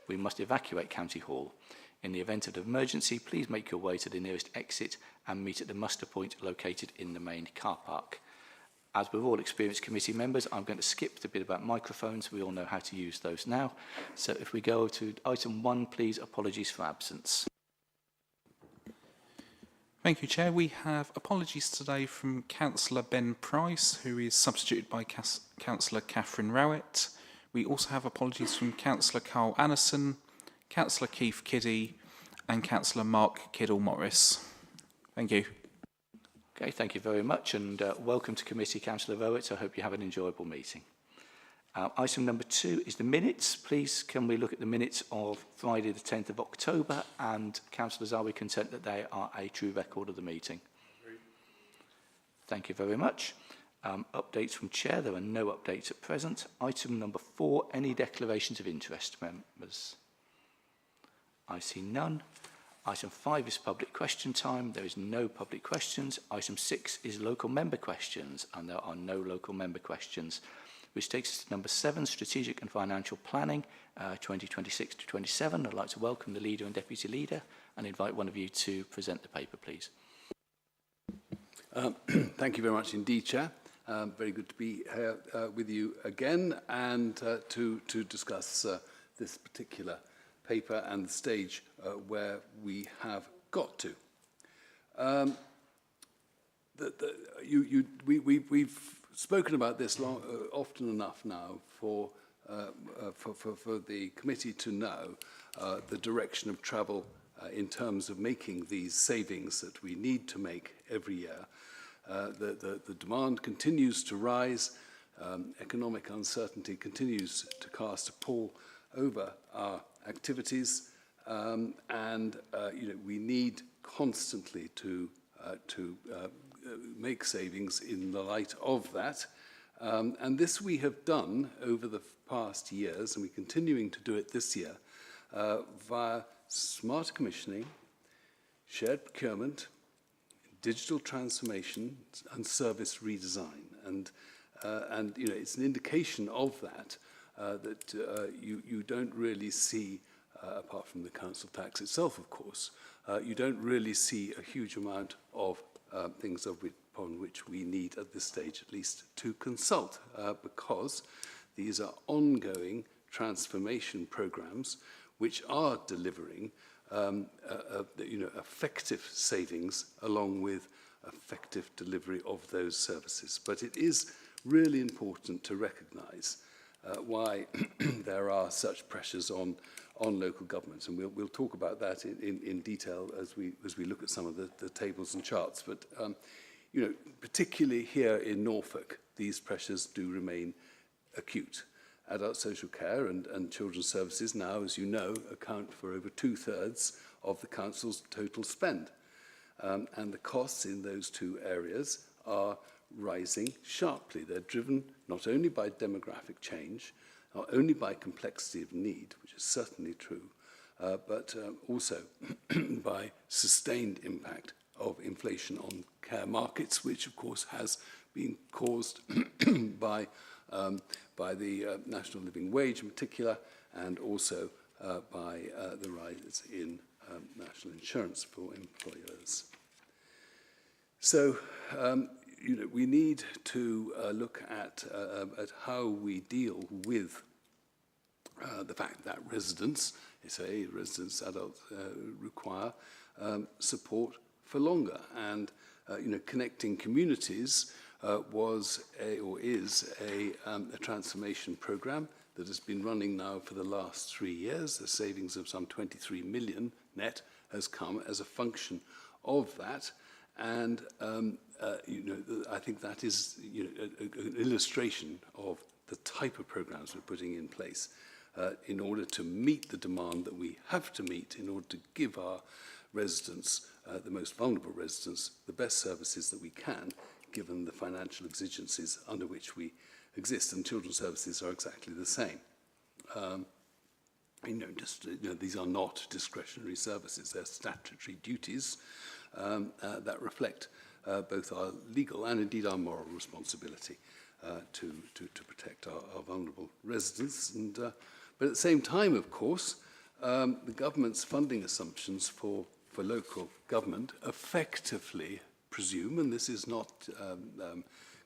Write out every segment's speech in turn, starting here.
we must evacuate County Hall. In the event of an emergency, please make your way to the nearest exit and meet at the muster point located in the main car park. As with all experienced committee members, I'm going to skip the bit about microphones. We all know how to use those now. So if we go to item 1, please, apologies for absence. Thank you, Chair. We have apologies today from Councillor Ben Price, who is substituted by Councillor Catherine Rowett. We also have apologies from Councillor Carl Annison, Councillor Keith Kiddy and Councillor Mark Kiddle-Morris. Thank you. Okay, thank you very much, and welcome to committee, Councillor Rowett. I hope you have an enjoyable meeting. Item number 2 is the minutes. Please, can we look at the minutes of Friday the 10th of October? And councillors, are we content that they are a true record of the meeting? Thank you very much. Updates from Chair. There are no updates at present. Item number 4, any declarations of interest, members? I see none. Item 5 is public question time. There is no public questions. Item 6 is local member questions, and there are no local member questions. Which takes us to number 7, strategic and financial planning, 2026 to 27. I'd like to welcome the leader and deputy leader and invite one of you to present the paper, please. Thank you very much indeed, Chair. Very good to be here with you again and to discuss this particular paper and the stage where we have got to. We've spoken about this often enough now for the committee to know the direction of travel in terms of making these savings that we need to make every year. The demand continues to rise. Economic uncertainty continues to cast a pall over our activities, and we need constantly to make savings in the light of that. And this we have done over the past years, and we're continuing to do it this year, via smarter commissioning, shared procurement, digital transformation, and service redesign. And it's an indication of that, that you don't really see, apart from the council tax itself, of course, you don't really see a huge amount of things upon which we need at this stage at least to consult, because these are ongoing transformation programs which are delivering effective savings along with effective delivery of those services. But it is really important to recognise why there are such pressures on local governments, and we'll talk about that in detail as we look at some of the tables and charts. But particularly here in Norfolk, these pressures do remain acute. Adult social care and children's services now, as you know, account for over 2/3 of the council's total spend, and the costs in those two areas are rising sharply. They're driven not only by demographic change, not only by complexity of need, which is certainly true, but also by sustained impact of inflation on care markets, which of course has been caused by the national living wage in particular, and also by the rise in national insurance for employers. So, we need to look at how we deal with the fact that residents adults require support for longer, and connecting communities was is a transformation program that has been running now for the last 3 years. The savings of some 23 million net has come as a function of that, and I think that is an illustration of the type of programs we're putting in place in order to meet the demand that we have to meet in order to give our residents, the most vulnerable residents, the best services that we can, given the financial exigencies under which we exist. And children's services are exactly the same. These are not discretionary services. They're statutory duties that reflect both our legal and indeed our moral responsibility to protect our vulnerable residents. And but at the same time, of course, the government's funding assumptions for local government effectively presume, and this is not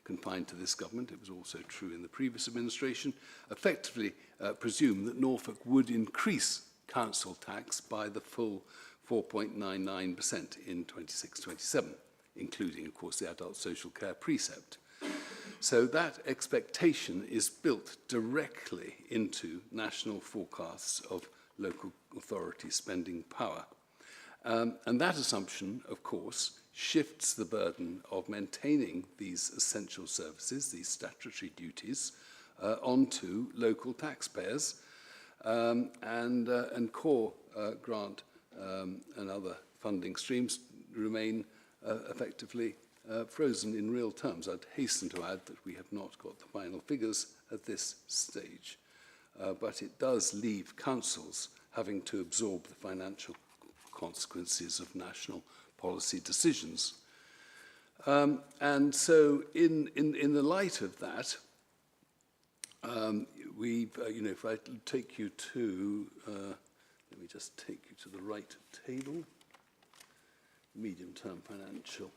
confined to this government, it was also true in the previous administration, effectively presume that Norfolk would increase council tax by the full 4.99% in 26-27, including, of course, the adult social care precept. So that expectation is built directly into national forecasts of local authority spending power. And that assumption, of course, shifts the burden of maintaining these essential services, these statutory duties, onto local taxpayers, and core grant and other funding streams remain effectively frozen in real terms. I'd hasten to add that we have not got the final figures at this stage, but it does leave councils having to absorb the financial consequences of national policy decisions. And so in the light of that, we've, if I take you to, let me just take you to the right table, medium-term financial.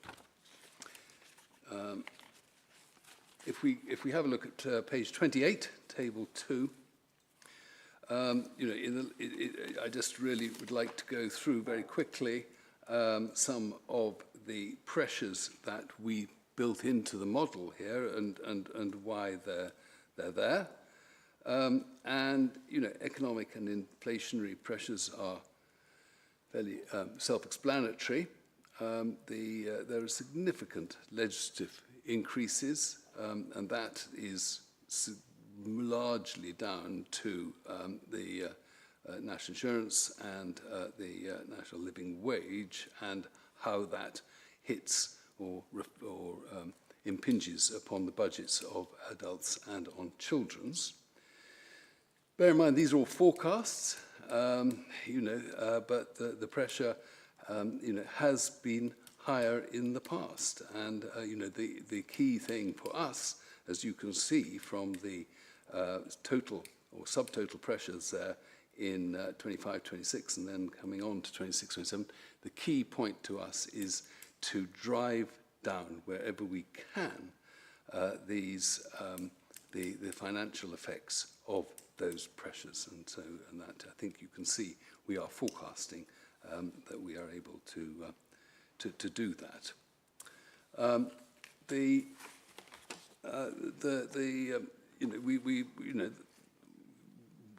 If we have a look at page 28, table 2, I just really would like to go through very quickly some of the pressures that we built into the model here and why they're there. And economic and inflationary pressures are fairly self-explanatory. There are significant legislative increases, and that is largely down to the national insurance and the national living wage, and how that hits or impinges upon the budgets of adults and on children's. Bear in mind, these are all forecasts, but the pressure, has been higher in the past. And, the key thing for us, as you can see from the total or subtotal pressures there in 25-26 and then coming on to 26-27, the key point to us is to drive down wherever we can the financial effects of those pressures. And so, and that I think you can see we are forecasting that we are able to do that.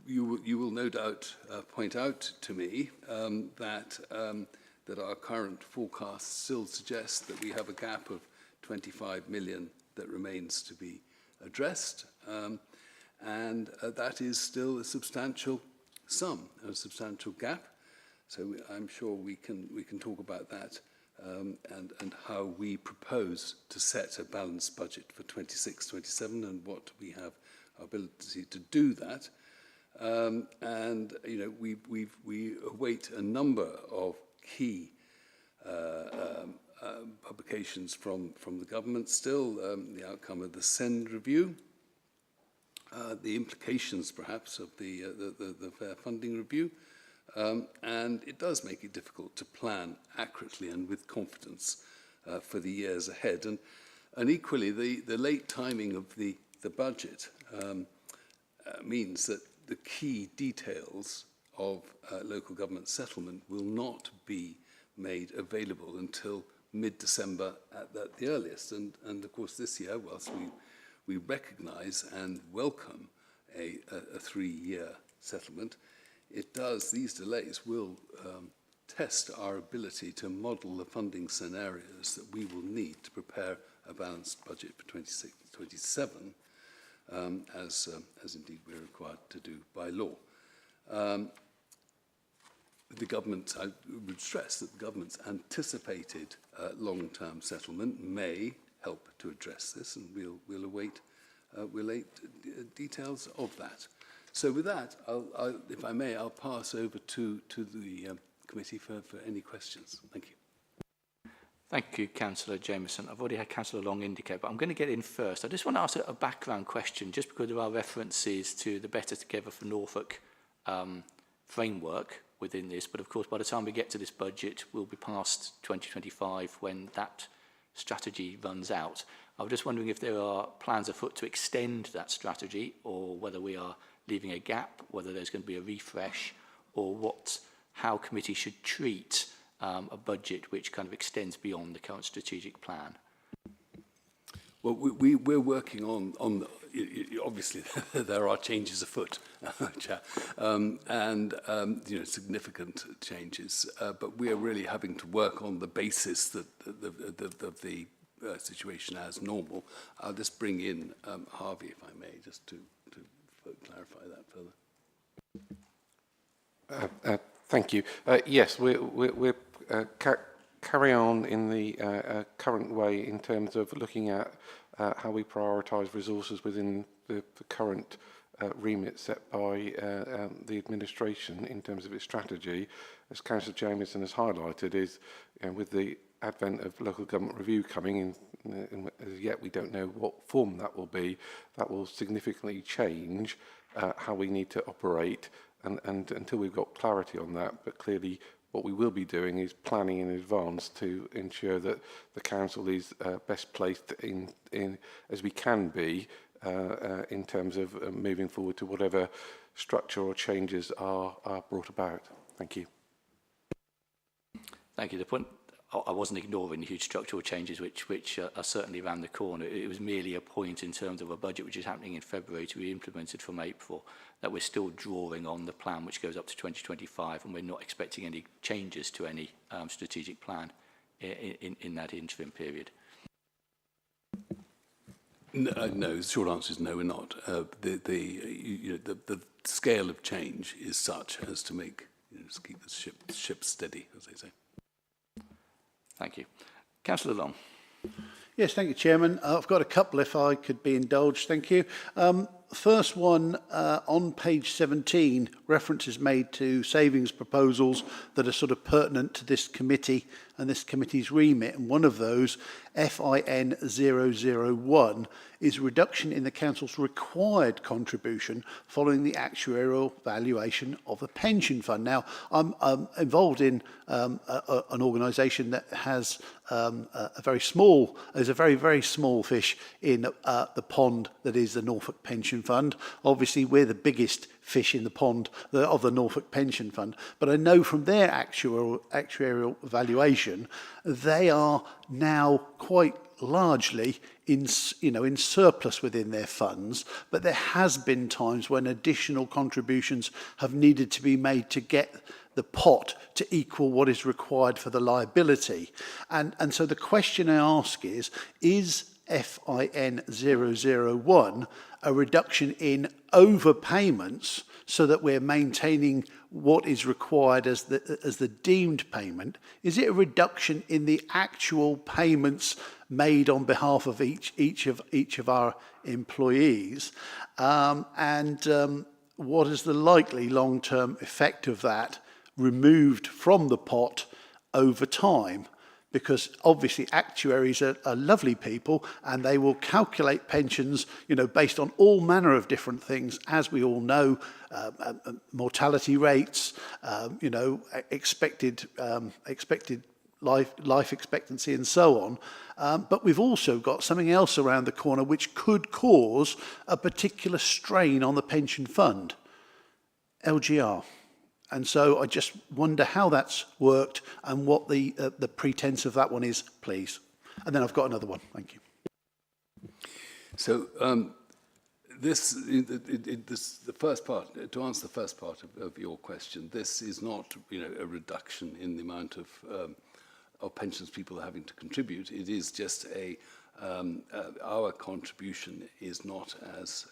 You will no doubt point out to me that our current forecasts still suggest that we have a gap of 25 million that remains to be addressed, and that is still a substantial sum, a substantial gap. So I'm sure we can talk about that and how we propose to set a balanced budget for 26-27 and what we have our ability to do that. And we await a number of key publications from the government still, the outcome of the SEND review, the implications perhaps of the fair funding review, and it does make it difficult to plan accurately and with confidence for the years ahead. And equally, the late timing of the budget means that the key details of local government settlement will not be made available until mid-December at the earliest. And of course this year, whilst we recognise and welcome a 3-year settlement, these delays will test our ability to model the funding scenarios that we will need to prepare a balanced budget for 26-27, as indeed we're required to do by law. The government, I would stress that the government's anticipated long-term settlement may help to address this, and we'll await details of that. So with that, if I may, I'll pass over to the committee for any questions. Thank you. Thank you, Councillor Jameson. I've already had Councillor Long indicate, but I'm going to get in first. I just want to ask a background question, just because there are references to the Better Together for Norfolk framework within this, but of course by the time we get to this budget we'll be past 2025 when that strategy runs out. I was just wondering if there are plans afoot to extend that strategy, or whether we are leaving a gap, whether there's going to be a refresh, or how committee should treat a budget which kind of extends beyond the current strategic plan. Well, we're working on obviously there are changes afoot, Chair, and significant changes, but we are really having to work on the basis that the situation as normal. I'll just bring in Harvey, if I may, just to clarify that further. Thank you. Yes, we're carry on in the current way in terms of looking at how we prioritise resources within the current remit set by the administration in terms of its strategy. As Councillor Jamieson has highlighted, is with the advent of local government review coming in, as yet we don't know what form that will be. That will significantly change how we need to operate, and until we've got clarity on that. But clearly what we will be doing is planning in advance to ensure that the council is best placed in as we can be in terms of moving forward to whatever structure or changes are brought about. Thank you. Thank you. The point, I wasn't ignoring the huge structural changes which are certainly around the corner. It was merely a point in terms of a budget which is happening in February to be implemented from April, that we're still drawing on the plan which goes up to 2025, and we're not expecting any changes to any strategic plan in that interim period. No, the short answer is no, we're not. The scale of change is such as to make, just keep the ship steady, as they say. Thank you. Councillor Long. Yes, thank you, Chairman. I've got a couple if I could be indulged. Thank you. First one, on page 17, reference is made to savings proposals that are sort of pertinent to this committee and this committee's remit. And one of those, FIN 001, is reduction in the council's required contribution following the actuarial valuation of the pension fund. Now, I'm involved in an organisation that has a very small, there's a very, very small fish in the pond that is the Norfolk Pension Fund. Obviously, we're the biggest fish in the pond of the Norfolk Pension Fund. But I know from their actuarial valuation, they are now quite largely in surplus within their funds, but there has been times when additional contributions have needed to be made to get the pot to equal what is required for the liability. And so the question I ask is FIN 001 a reduction in overpayments so that we're maintaining what is required as the deemed payment? Is it a reduction in the actual payments made on behalf of each of our employees? What is the likely long-term effect of that removed from the pot over time? Because obviously actuaries are lovely people, and they will calculate pensions, based on all manner of different things, as we all know, mortality rates, expected life expectancy, and so on. But we've also got something else around the corner which could cause a particular strain on the pension fund, LGR. And so I just wonder how that's worked and what the pretense of that one is, please. And then I've got another one. Thank you. So the first part, to answer the first part of your question, this is not a reduction in the amount of pensions people are having to contribute. It is just our contribution is not as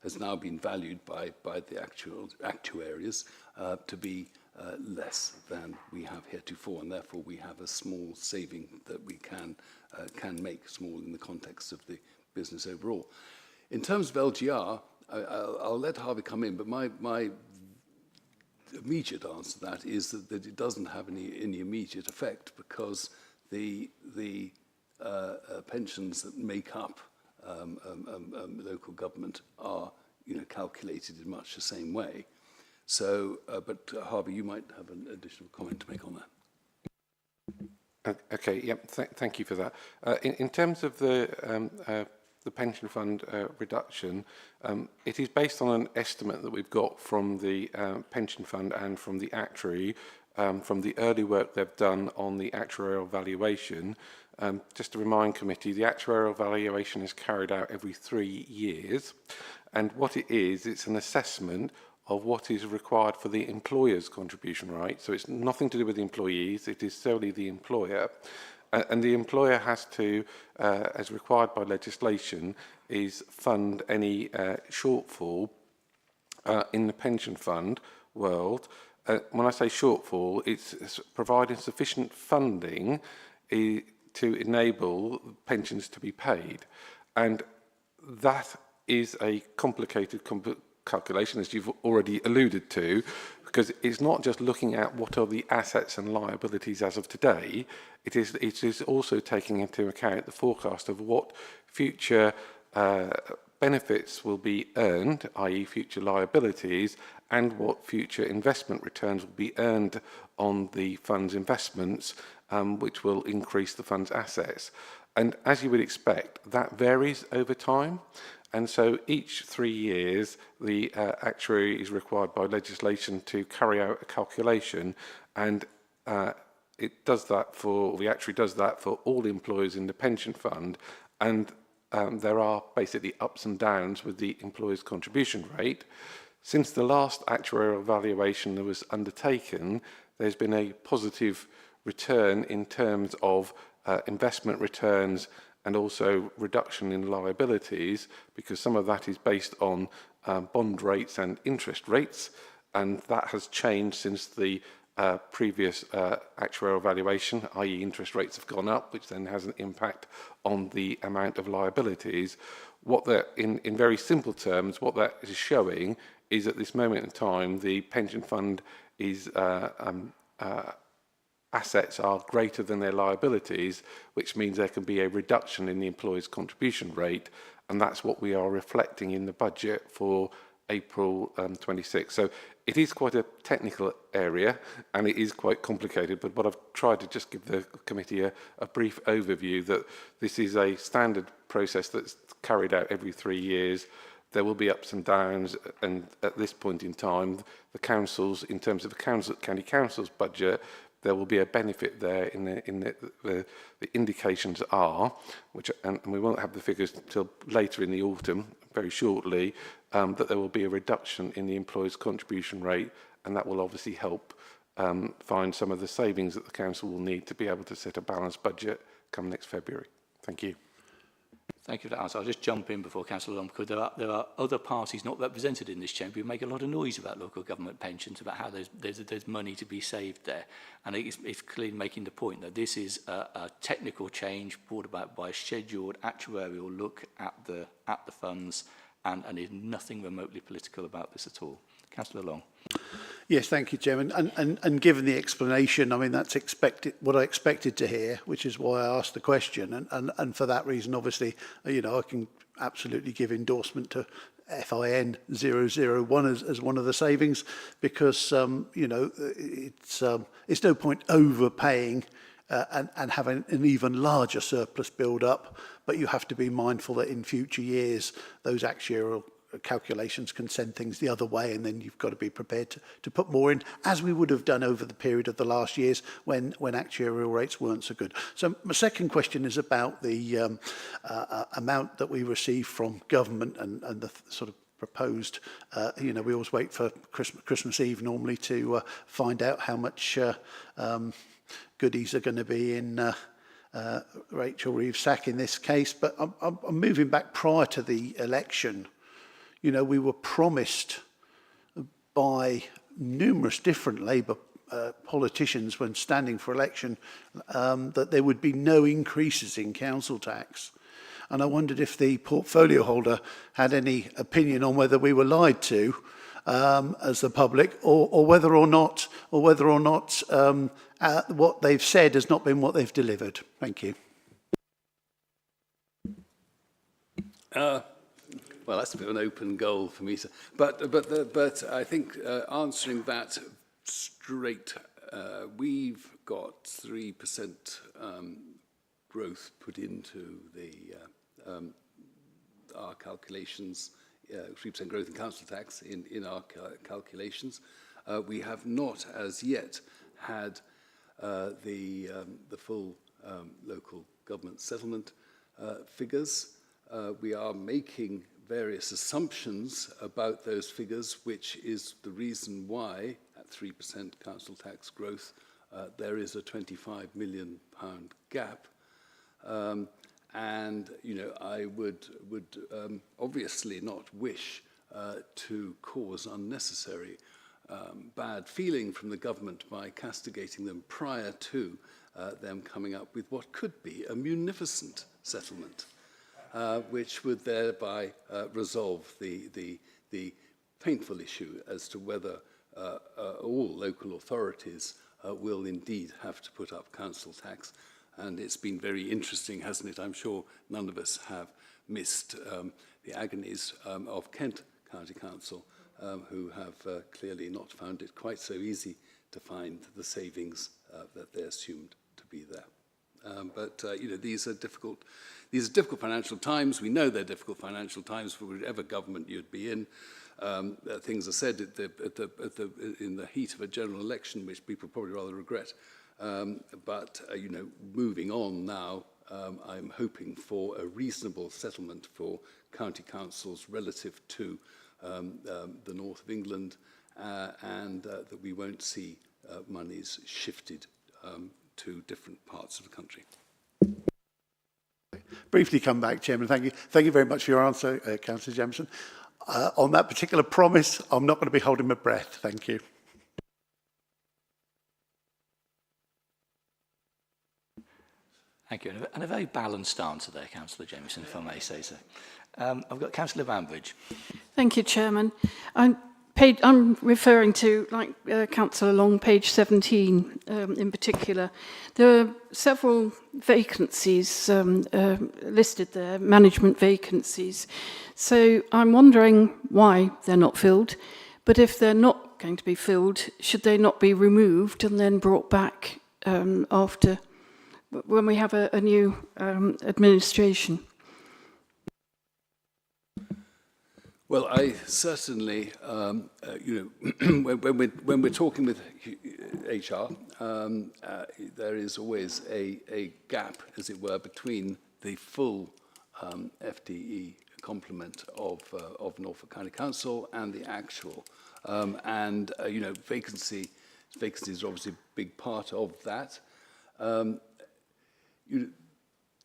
has now been valued by the actuaries to be less than we have heretofore, and therefore we have a small saving that we can make, small in the context of the business overall. In terms of LGR, I'll let Harvey come in, but my immediate answer to that is that it doesn't have any immediate effect, because the pensions that make up local government are calculated in much the same way. So, but Harvey, you might have an additional comment to make on that. Okay, yep, thank you for that. In terms of the pension fund reduction, it is based on an estimate that we've got from the pension fund and from the actuary, from the early work they've done on the actuarial valuation. Just to remind committee, the actuarial valuation is carried out every 3 years, and what it is, it's an assessment of what is required for the employer's contribution rate. So it's nothing to do with the employees, it is solely the employer. And the employer has to, as required by legislation, is fund any shortfall in the pension fund world. When I say shortfall, it's providing sufficient funding to enable pensions to be paid. And that is a complicated calculation, as you've already alluded to, because it's not just looking at what are the assets and liabilities as of today, it is also taking into account the forecast of what future benefits will be earned, i.e. future liabilities, and what future investment returns will be earned on the fund's investments, which will increase the fund's assets. And as you would expect, that varies over time. And so each 3 years, the actuary is required by legislation to carry out a calculation, and it does that for, the actuary does that for all employers in the pension fund, and there are basically ups and downs with the employer's contribution rate. Since the last actuarial valuation that was undertaken, there's been a positive return in terms of investment returns and also reduction in liabilities, because some of that is based on bond rates and interest rates, and that has changed since the previous actuarial valuation, i.e. interest rates have gone up, which then has an impact on the amount of liabilities. What that, in very simple terms, what that is showing is at this moment in time, the pension fund is assets are greater than their liabilities, which means there can be a reduction in the employer's contribution rate, and that's what we are reflecting in the budget for April 26. So it is quite a technical area, and it is quite complicated, but what I've tried to just give the committee a brief overview that this is a standard process that's carried out every 3 years. There will be ups and downs, and at this point in time, the councils, in terms of the county council's budget, there will be a benefit there in the indications are, which, and we won't have the figures until later in the autumn, very shortly, that there will be a reduction in the employer's contribution rate, and that will obviously help find some of the savings that the council will need to be able to set a balanced budget come next February. Thank you. Thank you for that answer. I'll just jump in before Councillor Long, because there are other parties not represented in this chamber who make a lot of noise about local government pensions, about how there's money to be saved there. And it's clearly making the point that this is a technical change brought about by a scheduled actuarial look at the funds, and is nothing remotely political about this at all. Councillor Long. Yes, thank you, Chairman. And given the explanation, I mean, that's what I expected to hear, which is why I asked the question. And for that reason, obviously, you know, I can absolutely give endorsement to FIN 001 as one of the savings, because, you know, it's no point overpaying and having an even larger surplus build up, but you have to be mindful that in future years, those actuarial calculations can send things the other way, and then you've got to be prepared to put more in, as we would have done over the period of the last years when actuarial rates weren't so good. So my second question is about the amount that we receive from government and the sort of proposed, you know, we always wait for Christmas Eve normally to find out how much goodies are going to be in Rachel Reeves' sack in this case, but I'm moving back prior to the election. You know, we were promised by numerous different Labour politicians when standing for election that there would be no increases in council tax. And I wondered if the portfolio holder had any opinion on whether we were lied to as the public, or whether or not what they've said has not been what they've delivered. Thank you. Well, that's a bit of an open goal for me. But I think answering that straight, we've got 3% growth put into our calculations, 3% growth in council tax in our calculations. We have not as yet had the full local government settlement figures. We are making various assumptions about those figures, which is the reason why at 3% council tax growth there is a £25 million gap. And I would obviously not wish to cause unnecessary bad feeling from the government by castigating them prior to them coming up with what could be a munificent settlement, which would thereby resolve the painful issue as to whether all local authorities will indeed have to put up council tax. And it's been very interesting, hasn't it? I'm sure none of us have missed the agonies of Kent County Council, who have clearly not found it quite so easy to find the savings that they assumed to be there. But these are difficult financial times. We know they're difficult financial times for whatever government you'd be in. Things are said in the heat of a general election, which people probably rather regret. But moving on now, I'm hoping for a reasonable settlement for county councils relative to the north of England, and that we won't see monies shifted to different parts of the country. Briefly come back, Chairman. Thank you. Thank you very much for your answer, Councillor Jamieson. On that particular promise, I'm not going to be holding my breath. Thank you. Thank you. And a very balanced answer there, Councillor Jamieson, if I may say so. I've got Councillor Banbridge. Thank you, Chairman. I'm referring to, like Councillor Long, page 17 in particular. There are several vacancies listed there, management vacancies. So I'm wondering why they're not filled. But if they're not going to be filled, should they not be removed and then brought back after, when we have a new administration? Well, I certainly, when we're talking with HR, there is always a gap, as it were, between the full FTE complement of Norfolk County Council and the actual. Vacancies are obviously a big part of that.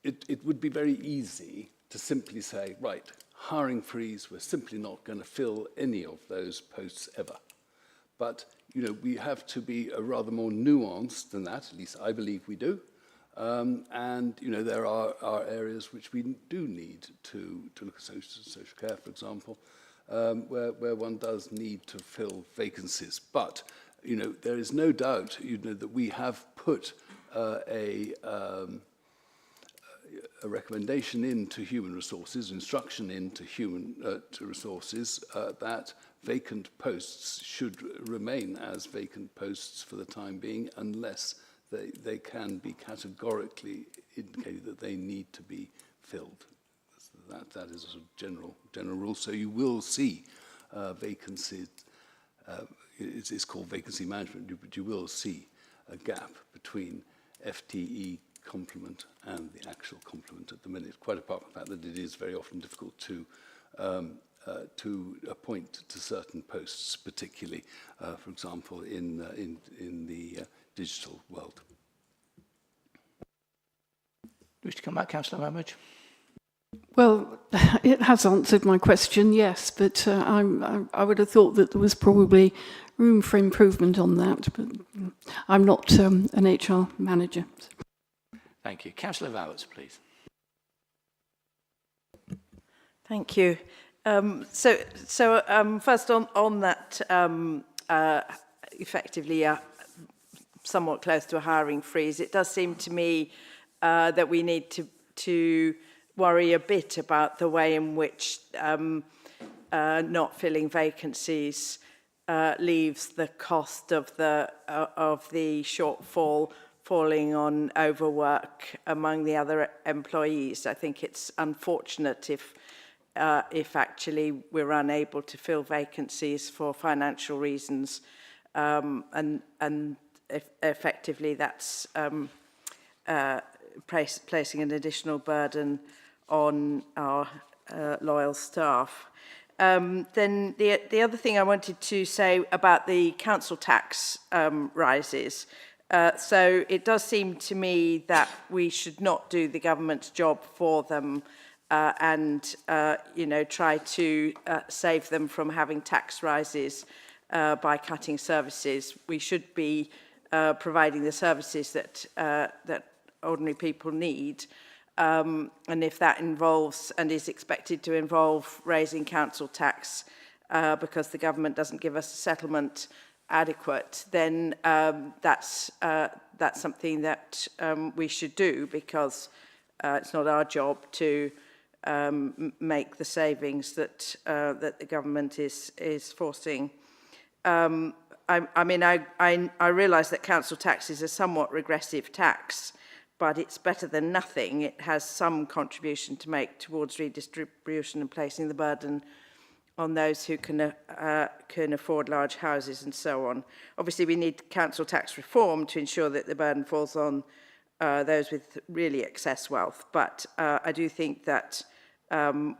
It would be very easy to simply say, right, hiring freeze, we're simply not going to fill any of those posts ever. But, we have to be a rather more nuanced than that, at least I believe we do. There are areas which we do need to look at social care, for example, where one does need to fill vacancies. But, there is no doubt, that we have put a recommendation into human resources, instruction into human resources, that vacant posts should remain as vacant posts for the time being, unless they can be categorically indicated that they need to be filled. That is a sort of general rule. So you will see vacancies. It's called vacancy management, but you will see a gap between FTE complement and the actual complement at the minute, quite apart from the fact that it is very often difficult to appoint to certain posts, particularly, for example, in the digital world. Do you wish to come back, Councillor Ramage? Well, it has answered my question, yes, but I would have thought that there was probably room for improvement on that, but I'm not an HR manager. Thank you. Councillor Rowett, please. Thank you. First on that, effectively somewhat close to a hiring freeze, it does seem to me that we need to worry a bit about the way in which not filling vacancies leaves the cost of the shortfall falling on overwork among the other employees. I think it's unfortunate if actually we're unable to fill vacancies for financial reasons, and effectively that's placing an additional burden on our loyal staff. Then the other thing I wanted to say about the council tax rises. So it does seem to me that we should not do the government's job for them and try to save them from having tax rises by cutting services. We should be providing the services that ordinary people need. And if that involves and is expected to involve raising council tax because the government doesn't give us a settlement adequate, then that's something that we should do, because it's not our job to make the savings that the government is forcing. I mean, I realise that council tax is a somewhat regressive tax, but it's better than nothing. It has some contribution to make towards redistribution and placing the burden on those who can afford large houses and so on. Obviously, we need council tax reform to ensure that the burden falls on those with really excess wealth. But I do think that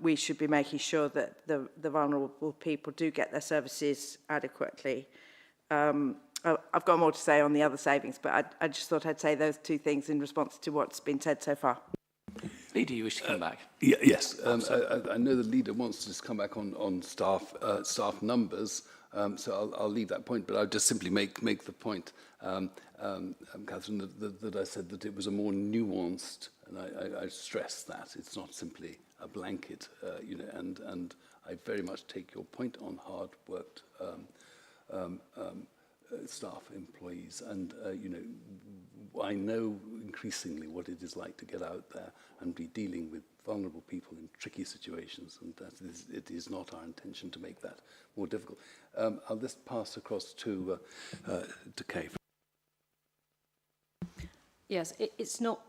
we should be making sure that the vulnerable people do get their services adequately. I've got more to say on the other savings, but I just thought I'd say those two things in response to what's been said so far. Leader, you wish to come back? Yes, I know the leader wants to just come back on staff numbers, so I'll leave that point, but I'll just simply make the point, Catherine, that I said that it was a more nuanced, and I stress that it's not simply a blanket, and I very much take your point on hard-worked staff employees, and I know increasingly what it is like to get out there and be dealing with vulnerable people in tricky situations, and it is not our intention to make that more difficult. I'll just pass across to Kay. Yes, it's not.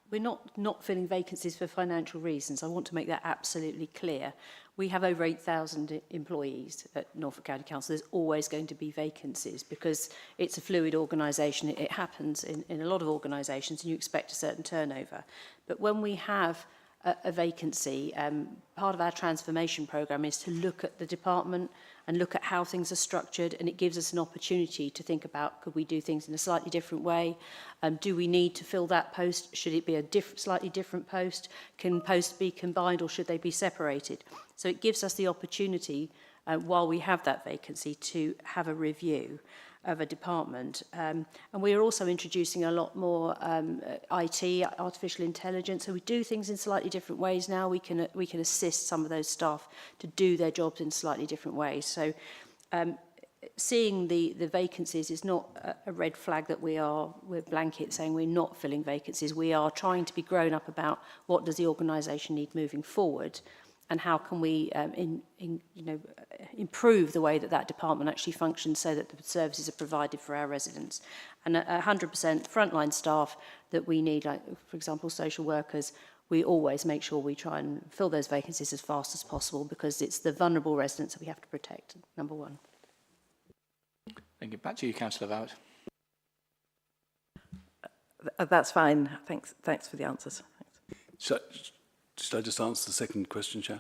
We're not filling vacancies for financial reasons. I want to make that absolutely clear. We have over 8,000 employees at Norfolk County Council. There's always going to be vacancies because it's a fluid organisation. It happens in a lot of organisations, and you expect a certain turnover. But when we have a vacancy, part of our transformation programme is to look at the department and look at how things are structured, and it gives us an opportunity to think about, could we do things in a slightly different way? Do we need to fill that post? Should it be a slightly different post? Can posts be combined, or should they be separated? So it gives us the opportunity, while we have that vacancy, to have a review of a department. And we're also introducing a lot more IT, artificial intelligence. So we do things in slightly different ways now. We can assist some of those staff to do their jobs in slightly different ways. So seeing the vacancies is not a red flag that we're blanket saying we're not filling vacancies. We are trying to be grown up about what does the organisation need moving forward, and how can we improve the way that department actually functions so that the services are provided for our residents. And 100% frontline staff that we need, like, for example, social workers, we always make sure we try and fill those vacancies as fast as possible, because it's the vulnerable residents that we have to protect, number one. Thank you. Back to you, Councillor Vowett. That's fine. Thanks for the answers. Thanks. Should I just answer the second question, Chair?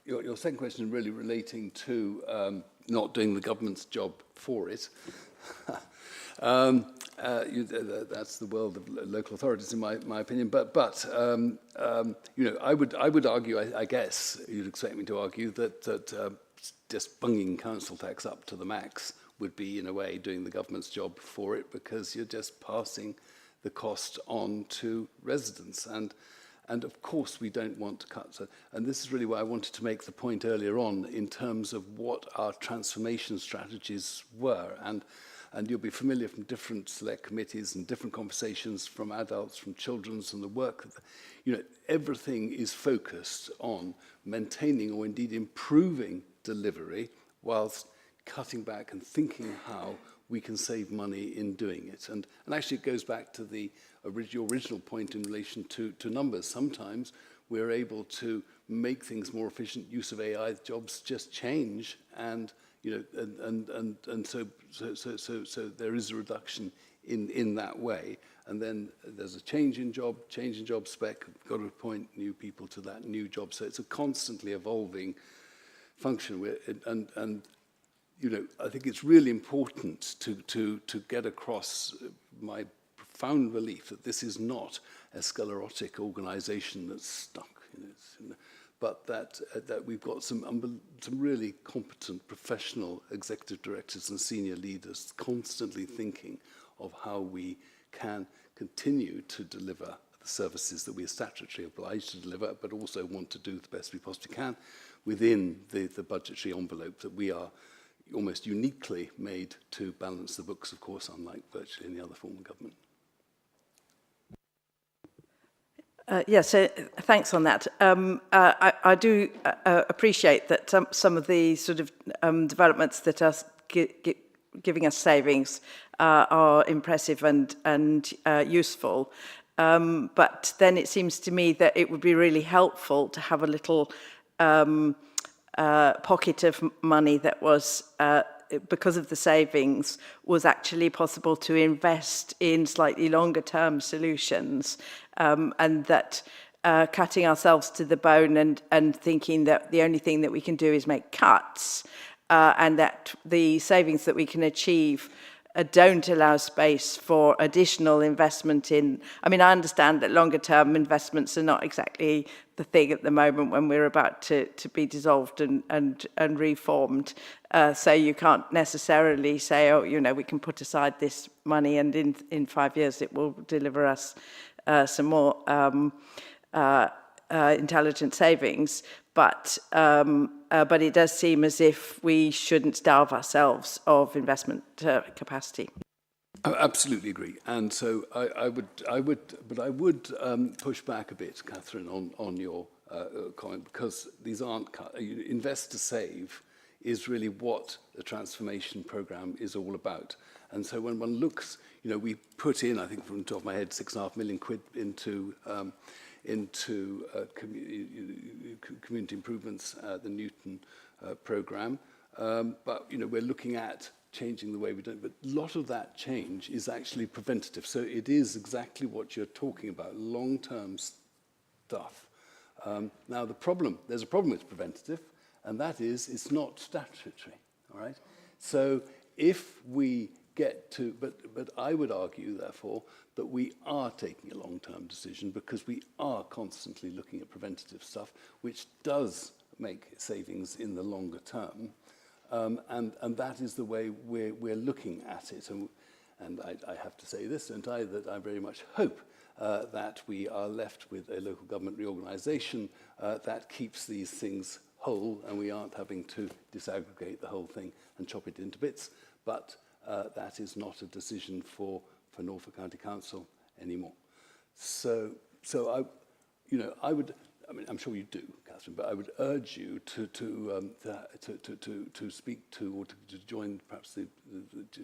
Your second question really relating to not doing the government's job for it. That's the world of local authorities, in my opinion. But I would argue, I guess you'd expect me to argue that just bunging council tax up to the max would be, in a way, doing the government's job for it, because you're just passing the cost on to residents. And of course, we don't want to cut. And this is really why I wanted to make the point earlier on in terms of what our transformation strategies were. And and you'll be familiar from different select committees and different conversations from adults, from children's, and the work that, you know, everything is focused on maintaining or indeed improving delivery whilst cutting back and thinking how we can save money in doing it. And actually it goes back to the your original point in relation to numbers. Sometimes we're able to make things more efficient, use of AI, jobs just change, and you know, and so there is a reduction in that way. And then there's a change in job spec, got to appoint new people to that new job. So it's a constantly evolving function. And you know, I think it's really important to get across my profound belief that this is not a sclerotic organization that's stuck. You know, but that we've got some really competent professional executive directors and senior leaders constantly thinking of how we can continue to deliver the services that we are statutorily obliged to deliver, but also want to do the best we possibly can within the budgetary envelope that we are almost uniquely made to balance the books, of course, unlike virtually any other form of government. So thanks on that. I do appreciate that some of the sort of developments that are giving us savings are impressive and useful. But then it seems to me that it would be really helpful to have a little pocket of money that was, because of the savings, was actually possible to invest in slightly longer term solutions, and that cutting ourselves to the bone and thinking that the only thing that we can do is make cuts, and that the savings that we can achieve don't allow space for additional investment in. I mean, I understand that longer term investments are not exactly the thing at the moment when we're about to be dissolved and reformed. So you can't necessarily say, oh, you know, we can put aside this money and in 5 years it will deliver us some more intelligent savings. But it does seem as if we shouldn't starve ourselves of investment capacity. I absolutely agree, and so I would push back a bit, Catherine, on your comment, because these aren't invest to save is really what the transformation program is all about. And so when one looks, you know, we put in, I think from the top of my head, £6.5 million into community improvements, the Newton programme. But, you know, we're looking at changing the way we do it. But a lot of that change is actually preventative. So it is exactly what you're talking about, long-term stuff. Now, there's a problem with preventative, and that is it's not statutory, all right? So if we get to, but I would argue, therefore, that we are taking a long-term decision because we are constantly looking at preventative stuff, which does make savings in the longer term. And that is the way we're looking at it. And I have to say this, don't I, that I very much hope that we are left with a local government reorganisation that keeps these things whole and we aren't having to disaggregate the whole thing and chop it into bits. But that is not a decision for Norfolk County Council anymore. So I would, I mean, I'm sure you do, Catherine, but I would urge you to speak to or to join perhaps the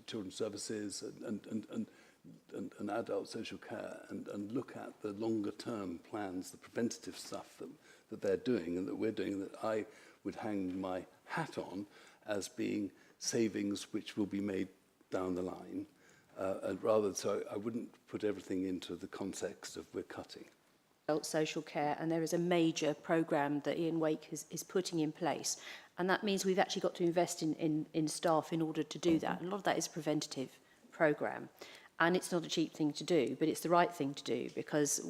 children's services and adult social care and look at the longer term plans, the preventative stuff that they're doing and that we're doing, that I would hang my hat on as being savings which will be made down the line, and rather so I wouldn't put everything into the context of we're cutting. Social care, and there is a major programme that Ian Wake is putting in place, and that means we've actually got to invest in staff in order to do that. A lot of that is a preventative programme, and it's not a cheap thing to do, but it's the right thing to do because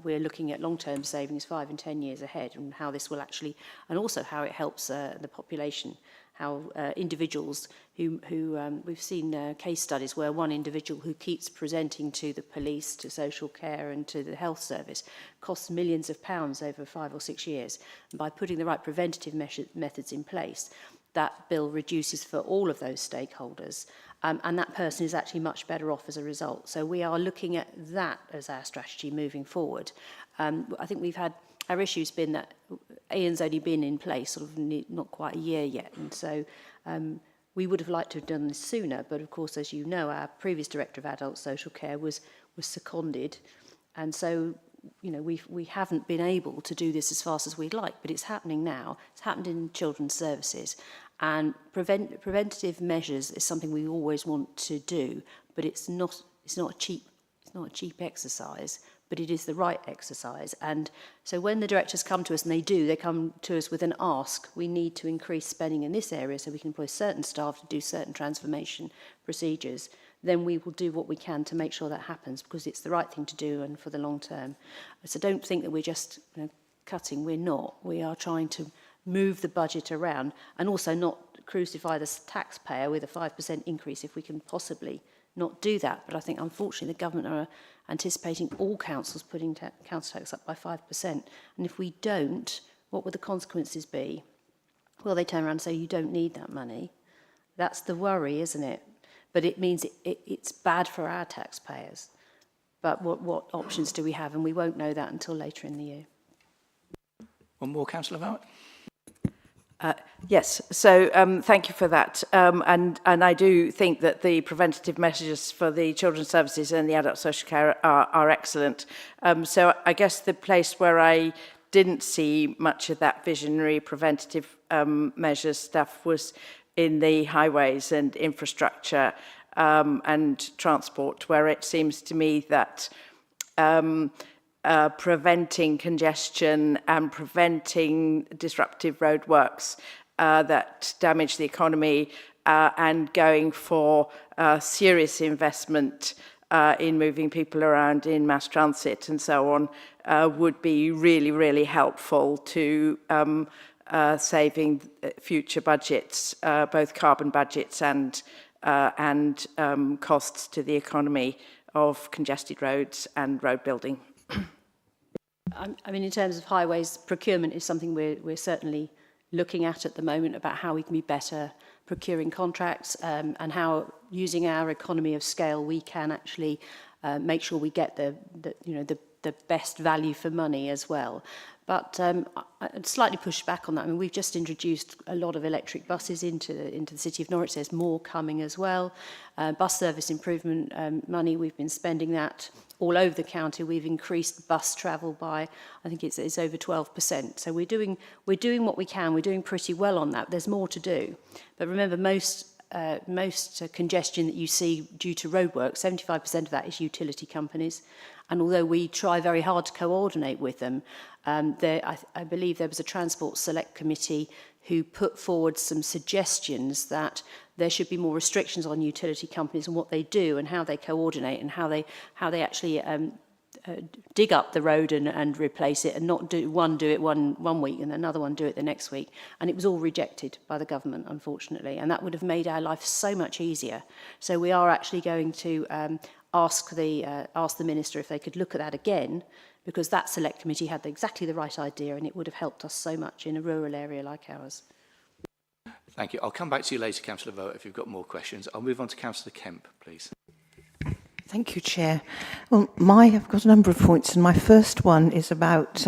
we're looking at long-term savings 5 and 10 years ahead, and how this will actually, and also how it helps the population, how individuals who we've seen case studies where one individual who keeps presenting to the police, to social care and to the health service costs millions of pounds over 5 or 6 years. And by putting the right preventative methods in place, that bill reduces for all of those stakeholders and that person is actually much better off as a result. So we are looking at that as our strategy moving forward. I think we've had, our issue's been that Ian's only been in place sort of not quite a year yet, and so we would have liked to have done this sooner, but of course, as you know, our previous Director of Adult Social Care was seconded, and so we haven't been able to do this as fast as we'd like, but it's happening now. It's happened in children's services, and preventative measures is something we always want to do, but it's not a cheap exercise, but it is the right exercise. And so when the directors come to us, and they come to us with an ask, we need to increase spending in this area so we can employ certain staff to do certain transformation procedures, then we will do what we can to make sure that happens, because it's the right thing to do and for the long term. So don't think that we're just cutting. We're not. We are trying to move the budget around and also not crucify the taxpayer with a 5% increase if we can possibly not do that. But I think, unfortunately, the government are anticipating all councils putting council tax up by 5%. And if we don't, what would the consequences be? Well, they turn around and say, you don't need that money. That's the worry, isn't it? But it means it's bad for our taxpayers. But what options do we have? And we won't know that until later in the year. One more, Councillor Vowett. Yes, so thank you for that. And I do think that the preventative measures for the children's services and the adult social care are excellent. So I guess the place where I didn't see much of that visionary preventative measures stuff was in the highways and infrastructure and transport, where it seems to me that preventing congestion and preventing disruptive roadworks that damage the economy and going for serious investment in moving people around in mass transit and so on would be really, really helpful to saving future budgets, both carbon budgets and costs to the economy of congested roads and road building. I mean, in terms of highways, procurement is something we're certainly looking at the moment, about how we can be better procuring contracts and how, using our economy of scale, we can actually make sure we get the best value for money as well. But I'd slightly push back on that. I mean, we've just introduced a lot of electric buses into the City of Norwich. There's more coming as well. Bus service improvement money, we've been spending that all over the county. We've increased bus travel by, I think it's over 12%. So we're doing what we can. We're doing pretty well on that. There's more to do. But remember, most congestion that you see due to roadwork, 75% of that is utility companies. And although we try very hard to coordinate with them, I believe there was a Transport Select Committee who put forward some suggestions that there should be more restrictions on utility companies and what they do and how they coordinate and how they actually dig up the road and replace it, and not do it one week and another one do it the next week. And it was all rejected by the government, unfortunately, and that would have made our life so much easier. So we are actually going to ask the Minister if they could look at that again, because that select committee had exactly the right idea and it would have helped us so much in a rural area like ours. Thank you. I'll come back to you later, Councillor Vowett, if you've got more questions. I'll move on to Councillor Kemp, please. Thank you, Chair. Well, I've got a number of points, and my first one is about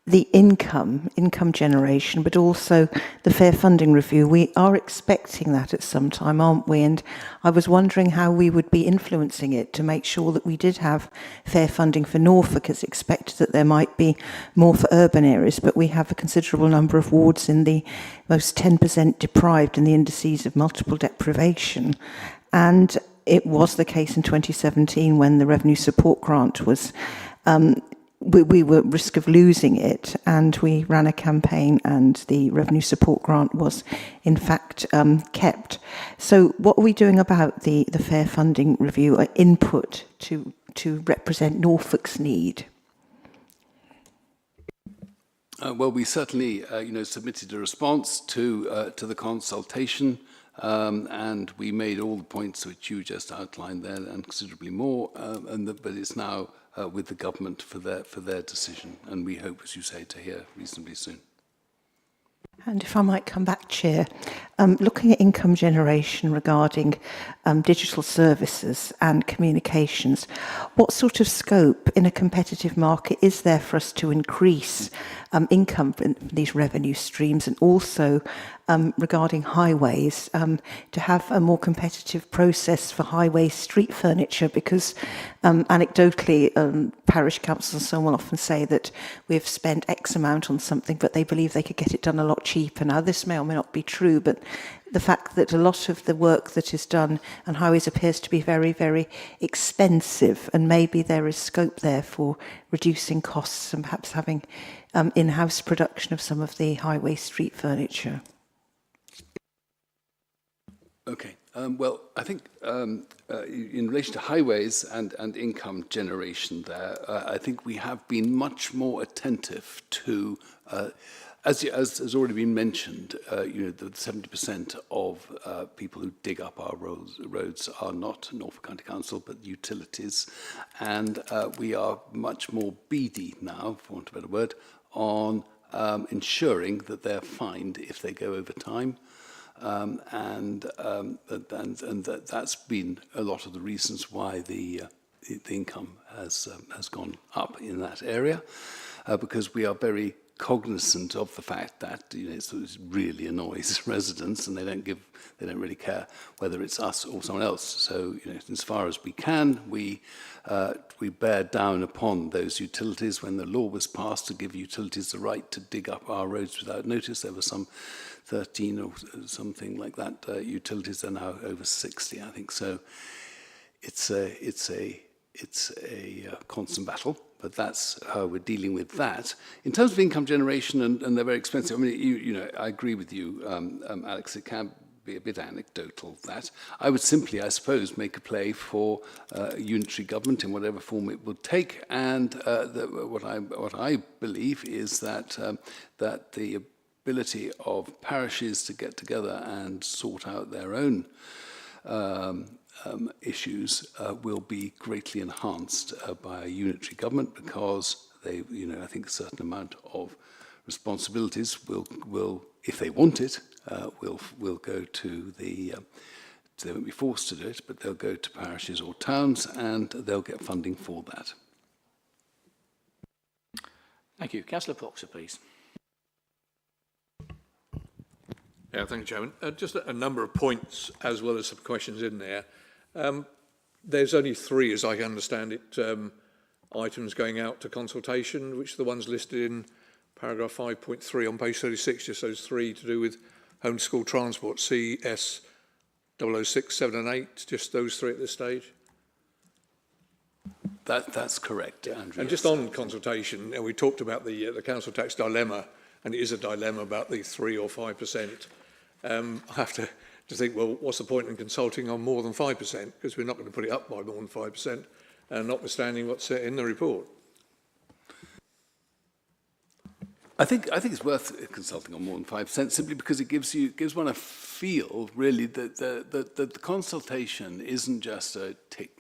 the income generation, but also the fair funding review. We are expecting that at some time, aren't we? And I was wondering how we would be influencing it to make sure that we did have fair funding for Norfolk. It's expected that there might be more for urban areas, but we have a considerable number of wards in the most 10% deprived in the indices of multiple deprivation. And it was the case in 2017 when the revenue support grant was we were at risk of losing it, and we ran a campaign and the revenue support grant was in fact kept. So what are we doing about the fair funding review or input to represent Norfolk's need? Well, we certainly submitted a response to the consultation, and we made all the points which you just outlined there and considerably more, but it's now with the government for their decision, and we hope, as you say, to hear reasonably soon. And if I might come back, Chair, looking at income generation regarding digital services and communications, what sort of scope in a competitive market is there for us to increase income from these revenue streams, and also regarding highways, to have a more competitive process for highway street furniture? Because anecdotally, parish councils and so on will often say that we've spent X amount on something, but they believe they could get it done a lot cheaper. Now, this may or may not be true, but the fact that a lot of the work that is done on highways appears to be very, very expensive, and maybe there is scope there for reducing costs and perhaps having in-house production of some of the highway street furniture. Okay. Well, I think in relation to highways and income generation there, I think we have been much more attentive to, as has already been mentioned, the 70% of people who dig up our roads are not Norfolk County Council, but utilities. And we are much more beady now, for want of a better word, on ensuring that they're fined if they go over time. And that's been a lot of the reasons why the income has gone up in that area, because we are very cognizant of the fact that it really annoys residents, and they don't really care whether it's us or someone else. So as far as we can, we bear down upon those utilities. When the law was passed to give utilities the right to dig up our roads without notice, there were some 13 or something like that utilities. Are now over 60, I think. So it's a constant battle, but that's how we're dealing with that. In terms of income generation, and they're very expensive. I mean, I agree with you, Alex. It can be a bit anecdotal, that. I would simply, I suppose, make a play for unitary government in whatever form it would take. And what I believe is that that the ability of parishes to get together and sort out their own issues will be greatly enhanced by a unitary government, because they, I think a certain amount of responsibilities will, if they want it, will go to the. They won't be forced to do it, but they'll go to parishes or towns, and they'll get funding for that. Thank you. Councillor Proctor, please. Yeah, thank you, Chairman. Just a number of points as well as some questions in there. There's only 3, as I understand it, items going out to consultation, which are the ones listed in paragraph 5.3 on page 36, just those 3 to do with home school transport, CS 006, 7 and 8, just those 3 at this stage? That's correct, Andrew. And just on consultation, we talked about the council tax dilemma, and it is a dilemma about the 3 or 5%. I have to think, well, what's the point in consulting on more than 5%? Because we're not going to put it up by more than 5%, notwithstanding what's in the report. I think it's worth consulting on more than 5%, simply because it gives one a feel, really, that the consultation isn't just a tick.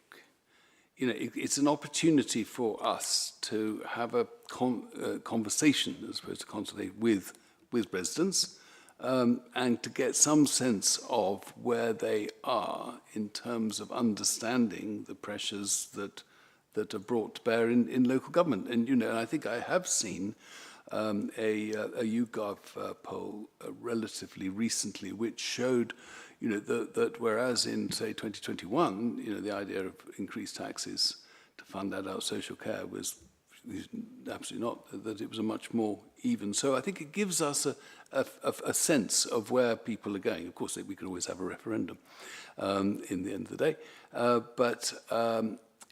It's an opportunity for us to have a conversation, as opposed to consultate with residents, and to get some sense of where they are in terms of understanding the pressures that are brought to bear in local government. And I think I have seen a YouGov poll relatively recently, which showed that whereas in, say, 2021, the idea of increased taxes to fund adult social care was absolutely not, that it was a much more even. So I think it gives us a sense of where people are going. Of course, we could always have a referendum in the end of the day, but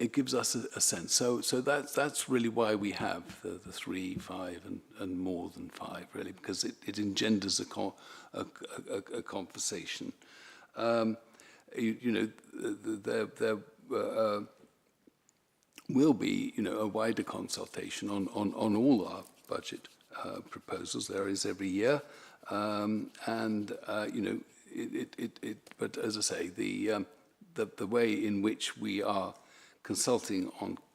it gives us a sense. So that's really why we have the 3, 5, and more than 5, really, because it engenders a conversation. There will be, a wider consultation on all our budget proposals. There is every year, but as I say, the way in which we are consulting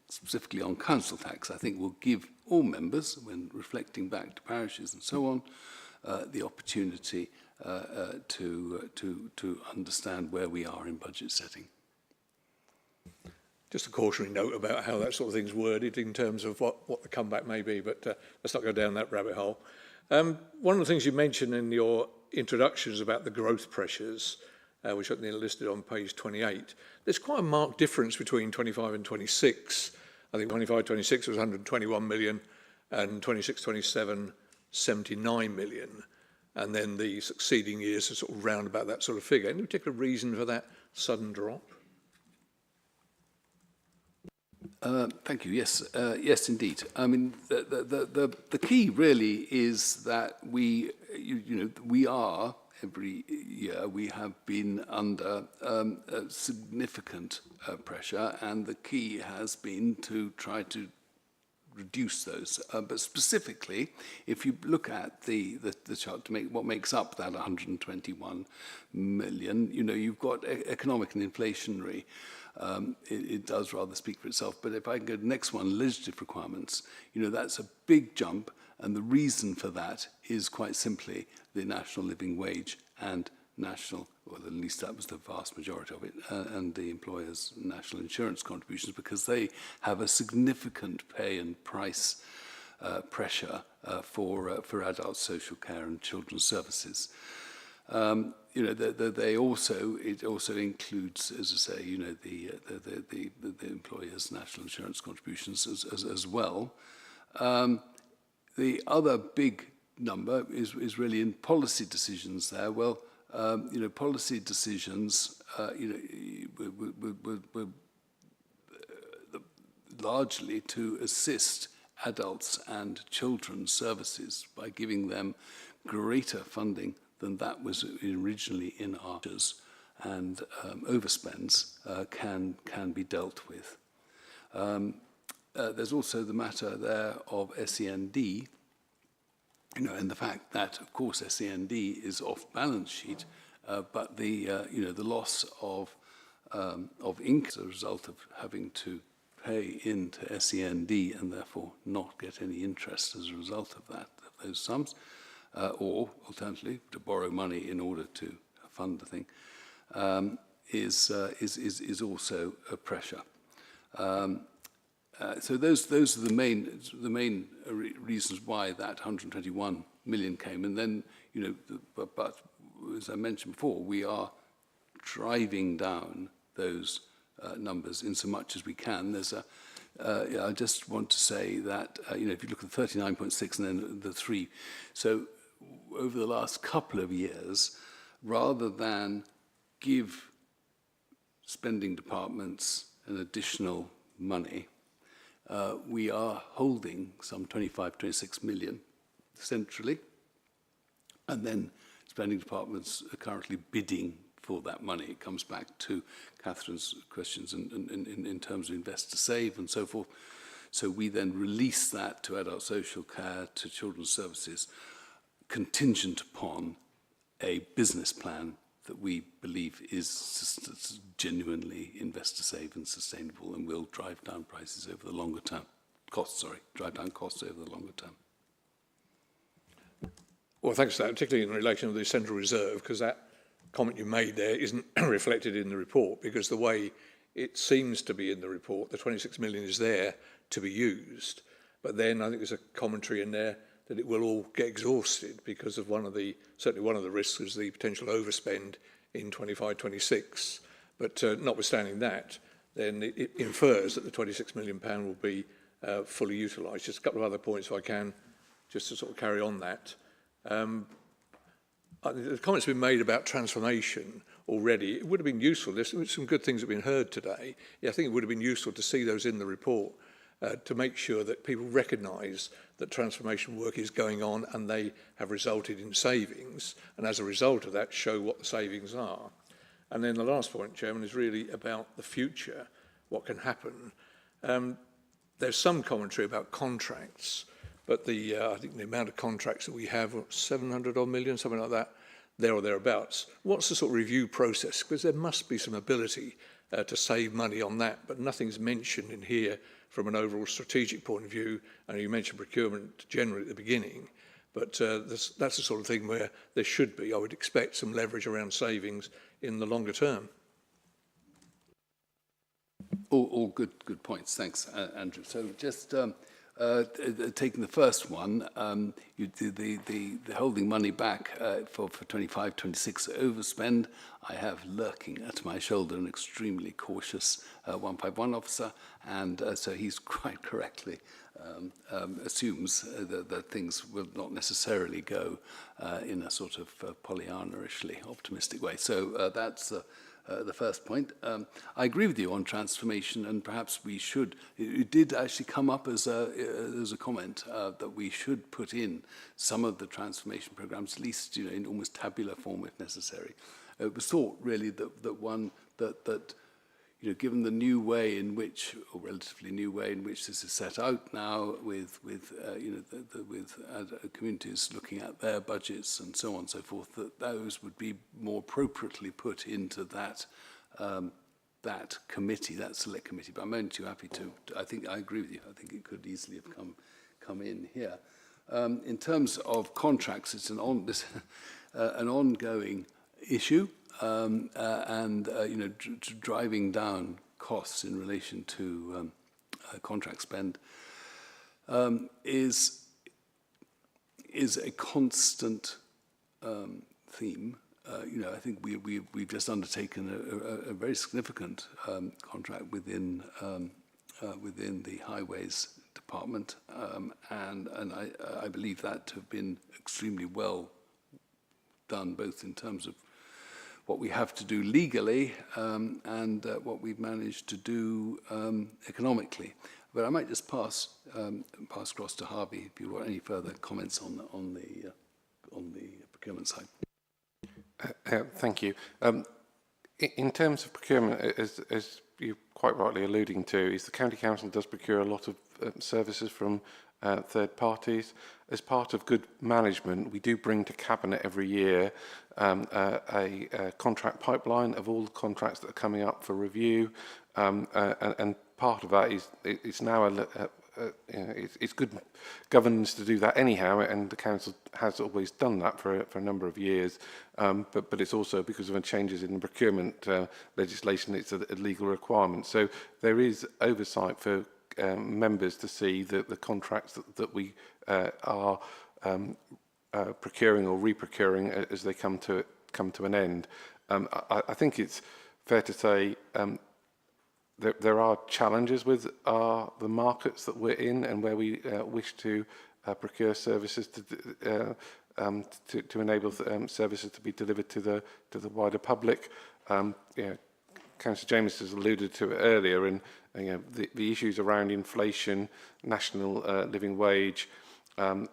specifically on council tax, I think will give all members, when reflecting back to parishes and so on, the opportunity to understand where we are in budget setting. Just a cautionary note about how that sort of thing's worded in terms of what the comeback may be, but let's not go down that rabbit hole. One of the things you mentioned in your introduction is about the growth pressures, which I think are listed on page 28. There's quite a marked difference between 25 and 26. I think 25-26 was 121 million and 26-27, 79 million. And then the succeeding years are sort of round about that sort of figure. Any particular reason for that sudden drop? Thank you. Yes, yes, indeed. I mean, the key really is that we are every year we have been under significant pressure, and the key has been to try to reduce those. But specifically, if you look at the chart to make what makes up that 121 million, you've got economic and inflationary. It does rather speak for itself. But if I can go to the next one, legislative requirements, that's a big jump. And the reason for that is quite simply the national living wage and national, or at least that was the vast majority of it, and the employers' national insurance contributions, because they have a significant pay and price pressure for adult social care and children's services. It also includes, as I say, the employers' national insurance contributions as well. The other big number is really in policy decisions there. Well, policy decisions, were largely to assist adults and children's services by giving them greater funding than that was originally in our budgets, and overspends can be dealt with. There's also the matter there of SEND, and the fact that, of course, SEND is off balance sheet, but the loss of income as a result of having to pay into SEND and therefore not get any interest as a result of those sums, or alternatively to borrow money in order to fund the thing, is also a pressure. So those are the main reasons why that 121 million came. And then, but as I mentioned before, we are driving down those numbers in so much as we can. I just want to say that, if you look at the 39.6 and then the 3, so over the last couple of years, rather than give spending departments an additional money, we are holding some 25-26 million centrally, and then spending departments are currently bidding for that money. It comes back to Catherine's questions in terms of invest to save and so forth. So we then release that to adult social care, to children's services, contingent upon a business plan that we believe is genuinely invest to save and sustainable, and will drive down prices over the longer term. Drive down costs over the longer term. Well, thanks for that, particularly in relation to the Central Reserve, because that comment you made there isn't reflected in the report, because the way it seems to be in the report, the 26 million is there to be used. But then I think there's a commentary in there that it will all get exhausted because of certainly one of the risks is the potential overspend in 25-26. But notwithstanding that, then it infers that the £26 million will be fully utilised. Just a couple of other points, if I can, just to sort of carry on that. The comments have been made about transformation already. It would have been useful. There's some good things that have been heard today. Yeah, I think it would have been useful to see those in the report to make sure that people recognise that transformation work is going on and they have resulted in savings, and as a result of that, show what the savings are. And then the last point, Chairman, is really about the future, what can happen. There's some commentary about contracts, but I think the amount of contracts that we have, 700 odd million, something like that, there or thereabouts. What's the sort of review process? Because there must be some ability to save money on that, but nothing's mentioned in here from an overall strategic point of view. And you mentioned procurement generally at the beginning, But that's the sort of thing where there should be, I would expect, some leverage around savings in the longer term. All good points. Thanks, Andrew. So just taking the first one, the holding money back for 25-26 overspend, I have lurking at my shoulder an extremely cautious 151 officer, and so he's quite correctly assumes that things will not necessarily go in a sort of Pollyanna-ishly optimistic way. So that's the first point. I agree with you on transformation, and perhaps we should. It did actually come up as a comment that we should put in some of the transformation programs, at least in almost tabular form if necessary. It was thought really that given the new way in which, or relatively new way in which this is set out now, with communities looking at their budgets and so on and so forth, that those would be more appropriately put into that that committee, that select committee. But I'm only too happy to. I think I agree with you. I think it could easily have come in here. In terms of contracts, it's an ongoing issue. Driving down costs in relation to contract spend is a constant theme. I think we've just undertaken a very significant contract within the highways department, and I believe that to have been extremely well done, both in terms of what we have to do legally and what we've managed to do economically. But I might just pass across to Harvey if you want any further comments on the procurement side. Thank you. In terms of procurement, as you're quite rightly alluding to, is the County Council does procure a lot of services from third parties. As part of good management, we do bring to Cabinet every year a contract pipeline of all the contracts that are coming up for review, and part of that is it's now it's good governance to do that anyhow, and the council has always done that for a number of years. But it's also because of the changes in the procurement legislation, it's a legal requirement. So there is oversight for members to see that the contracts that we are procuring or re-procuring as they come to an end. I think it's fair to say there are challenges with the markets that we're in and where we wish to procure services to enable services to be delivered to the wider public. Councillor James has alluded to it earlier, and the issues around inflation, national living wage, and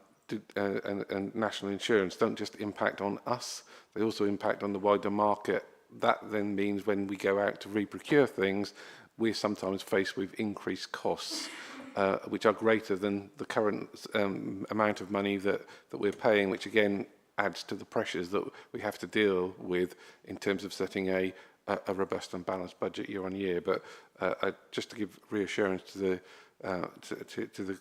national insurance don't just impact on us; they also impact on the wider market. That then means when we go out to re-procure things, we're sometimes faced with increased costs, which are greater than the current amount of money that we're paying, which again adds to the pressures that we have to deal with in terms of setting a robust and balanced budget year on year. But just to give reassurance to the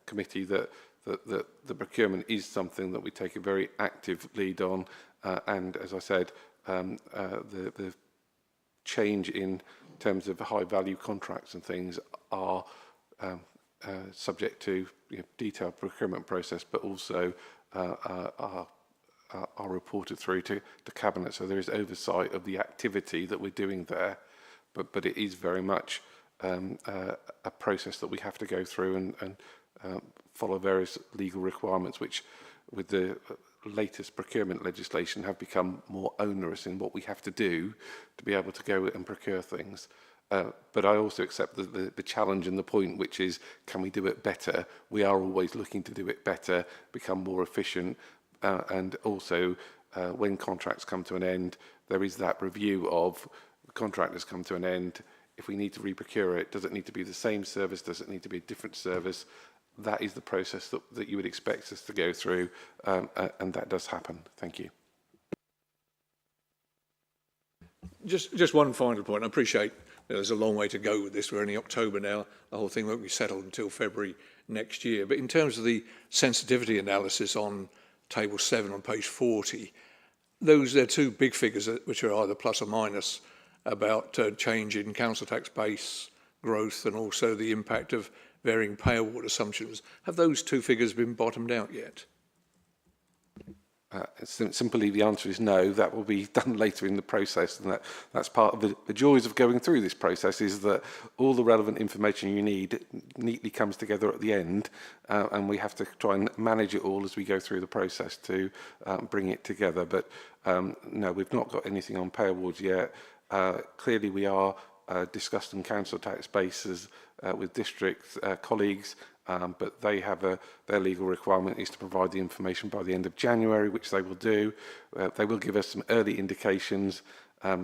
committee that the procurement is something that we take a very active lead on, and as I said, the change in terms of high value contracts and things are subject to detailed procurement process, but also are reported through to Cabinet. So there is oversight of the activity that we're doing there, but it is very much a process that we have to go through and follow various legal requirements, which with the latest procurement legislation have become more onerous in what we have to do to be able to go and procure things. But I also accept the challenge and the point, which is, can we do it better? We are always looking to do it better, become more efficient, and also when contracts come to an end, there is that review of the contract has come to an end. If we need to re-procure it, does it need to be the same service? Does it need to be a different service? That is the process that you would expect us to go through, and that does happen. Thank you. Just one final point. I appreciate there's a long way to go with this. We're only October now. The whole thing won't be settled until February next year. But in terms of the sensitivity analysis on table 7 on page 40, there are two big figures which are either plus or minus about change in council tax base growth and also the impact of varying pay award assumptions. Have those two figures been bottomed out yet? Simply the answer is no. That will be done later in the process, and that's part of the joys of going through this process, is that all the relevant information you need neatly comes together at the end, and we have to try and manage it all as we go through the process to bring it together. But no, we've not got anything on pay awards yet. Clearly we are discussing council tax bases with district colleagues, but they have their legal requirement is to provide the information by the end of January, which they will do. They will give us some early indications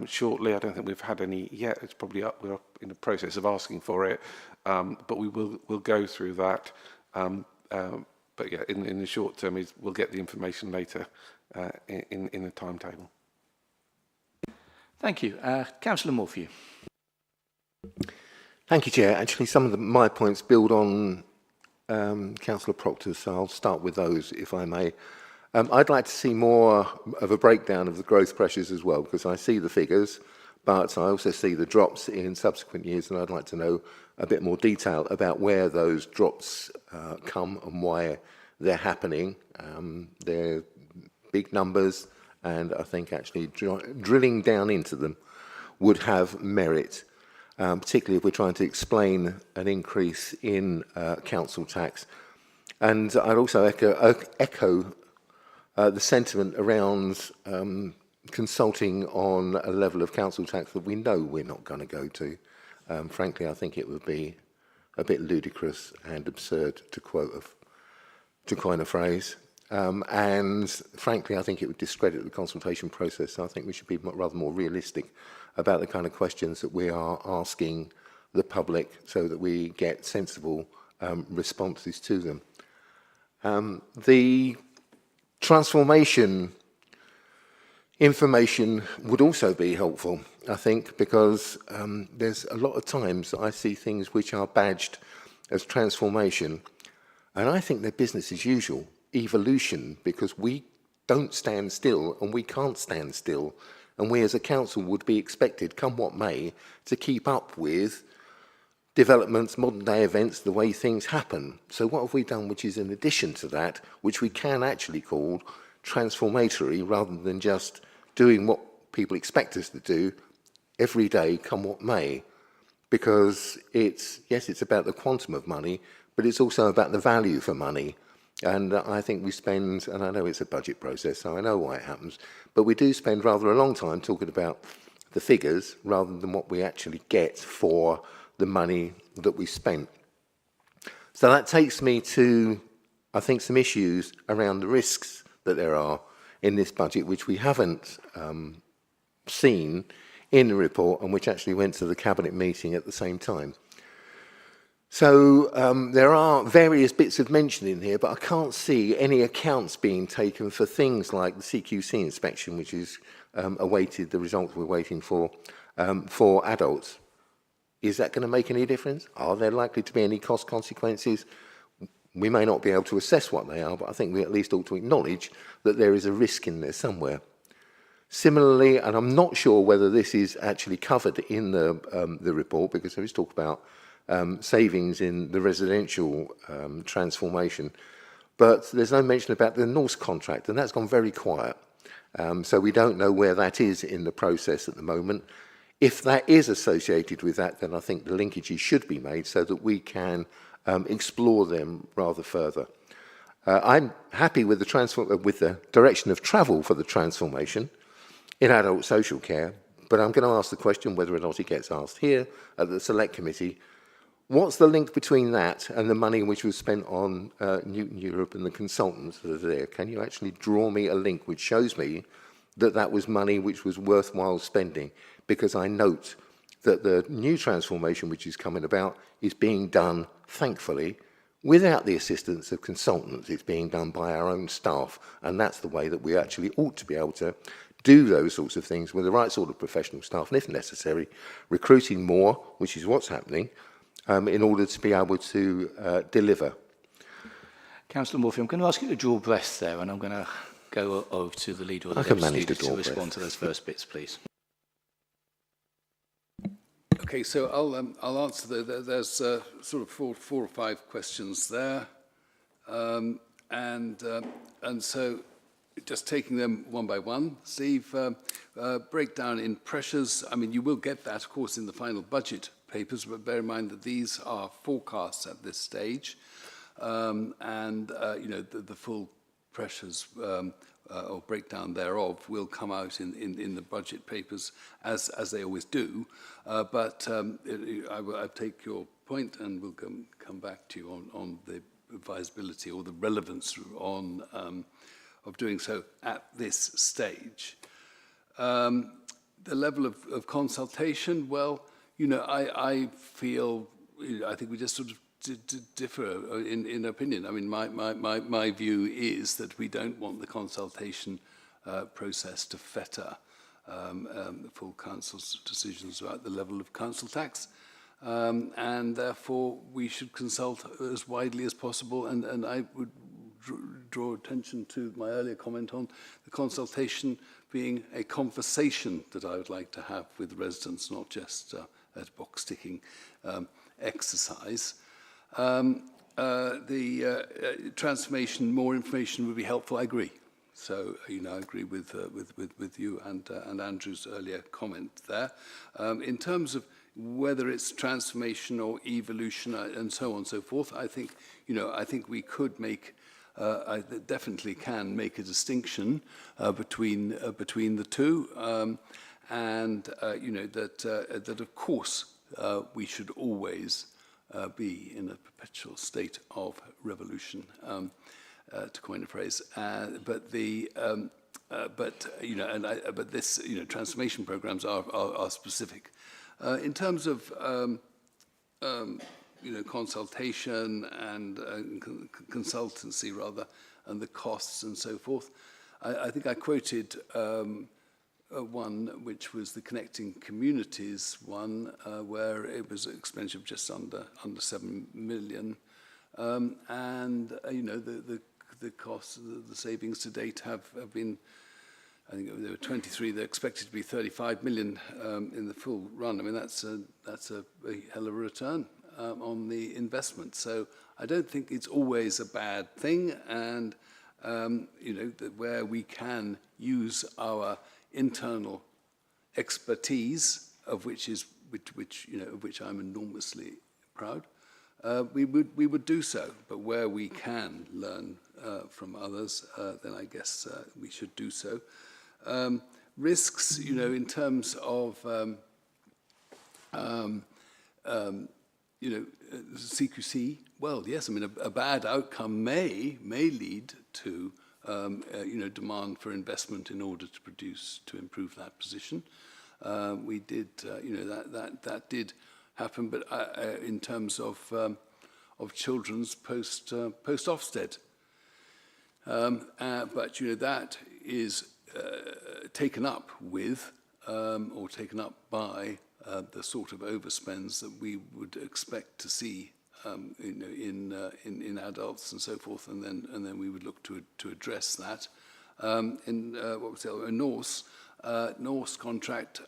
shortly. I don't think we've had any yet. It's probably we're in the process of asking for it, but we'll go through that. But yeah, in the short term, we'll get the information later in the timetable. Thank you. Councillor Morphew. Thank you, Chair. Actually, some of my points build on Councillor Proctor's, so I'll start with those, if I may. I'd like to see more of a breakdown of the growth pressures as well, because I see the figures, but I also see the drops in subsequent years, and I'd like to know a bit more detail about where those drops come and why they're happening. They're big numbers, and I think actually drilling down into them would have merit. Particularly if we're trying to explain an increase in council tax. And I'd also echo the sentiment around consulting on a level of council tax that we know we're not going to go to. Frankly, I think it would be a bit ludicrous and absurd to coin a phrase. And frankly, I think it would discredit the consultation process. So I think we should be rather more realistic about the kind of questions that we are asking the public so that we get sensible responses to them. The transformation information would also be helpful, I think, because there's a lot of times I see things which are badged as transformation, and I think they're business as usual, evolution, because we don't stand still and we can't stand still. And we as a council would be expected, come what may, to keep up with developments, modern day events, the way things happen. So what have we done which is in addition to that, which we can actually call transformatory, rather than just doing what people expect us to do every day, come what may? Because it's about the quantum of money, but it's also about the value for money. And I think we spend, and I know it's a budget process, so I know why it happens, but we do spend rather a long time talking about the figures rather than what we actually get for the money that we spent. So that takes me to, I think, some issues around the risks that there are in this budget, which we haven't seen in the report and which actually went to the Cabinet meeting at the same time. So there are various bits of mention in here, but I can't see any accounts being taken for things like the CQC inspection, which is awaited, the results we're waiting for adults. Is that going to make any difference? Are there likely to be any cost consequences? We may not be able to assess what they are, but I think we at least ought to acknowledge that there is a risk in there somewhere. Similarly, and I'm not sure whether this is actually covered in the report, because there is talk about savings in the residential transformation, but there's no mention about the Norse contract, and that's gone very quiet. So we don't know where that is in the process at the moment. If that is associated with that, then I think the linkages should be made so that we can explore them rather further. I'm happy with the direction of travel for the transformation in adult social care, but I'm going to ask the question whether or not it gets asked here at the Select Committee. What's the link between that and the money which was spent on Newton Europe and the consultants that are there? Can you actually draw me a link which shows me that that was money which was worthwhile spending? Because I note that the new transformation which is coming about is being done, thankfully, without the assistance of consultants. It's being done by our own staff, and that's the way that we actually ought to be able to do those sorts of things with the right sort of professional staff, and if necessary, recruiting more, which is what's happening, in order to be able to deliver. Councillor Morphy, I'm going to ask you to draw breath there, and I'm going to go over to the leader of the I can Deputy manage to Leader draw to respond breath. to those first bits, please. Okay, so I'll answer there's sort of four or five questions there, and so just taking them one by one. Steve, breakdown in pressures. I mean, you will get that, of course, in the final budget papers, but bear in mind that these are forecasts at this stage, and you know the full pressures or breakdown thereof will come out in the budget papers as they always do. But I take your point and we'll come back to you on the advisability or the relevance on of doing so at this stage. The level of consultation, well, you know, I feel, I think we just sort of differ in opinion. I mean, my view is that we don't want the consultation process to fetter the full council's decisions about the level of council tax, and therefore we should consult as widely as possible. And I would draw attention to my earlier comment on the consultation being a conversation that I would like to have with residents, not just a box-ticking exercise. Transformation, more information would be helpful. I agree. So, you know, I agree with you and Andrew's earlier comment there. In terms of whether it's transformation or evolution and so on and so forth, I think, you know, I think we could make, I definitely can make a distinction between the two, and you know that of course we should always be in a perpetual state of revolution, to coin a phrase. But you know, but this, you know, transformation programs are specific. In terms of you know, consultation and consultancy rather, and the costs and so forth, I think I quoted one which was the Connecting Communities one, where it was an expenditure of just under 7 million, and you know, the costs, the savings to date have been, I think there were 23. They're expected to be 35 million in the full run. I mean, that's a hell of a return on the investment. So I don't think it's always a bad thing, and you know, where we can use our internal expertise, of which you know, of which I'm enormously proud, we would do so. But where we can learn from others, then I guess we should do so. Risks, you know, in terms of you know, CQC. Well, yes, I mean, a bad outcome may lead to you know, demand for investment in order to improve that position. We did, you know, that did happen, but in terms of children's post Ofsted. But you know, that is taken up with or taken up by the sort of overspends that we would expect to see in adults and so forth, and then we would look to address that. In what was it? Norse contract.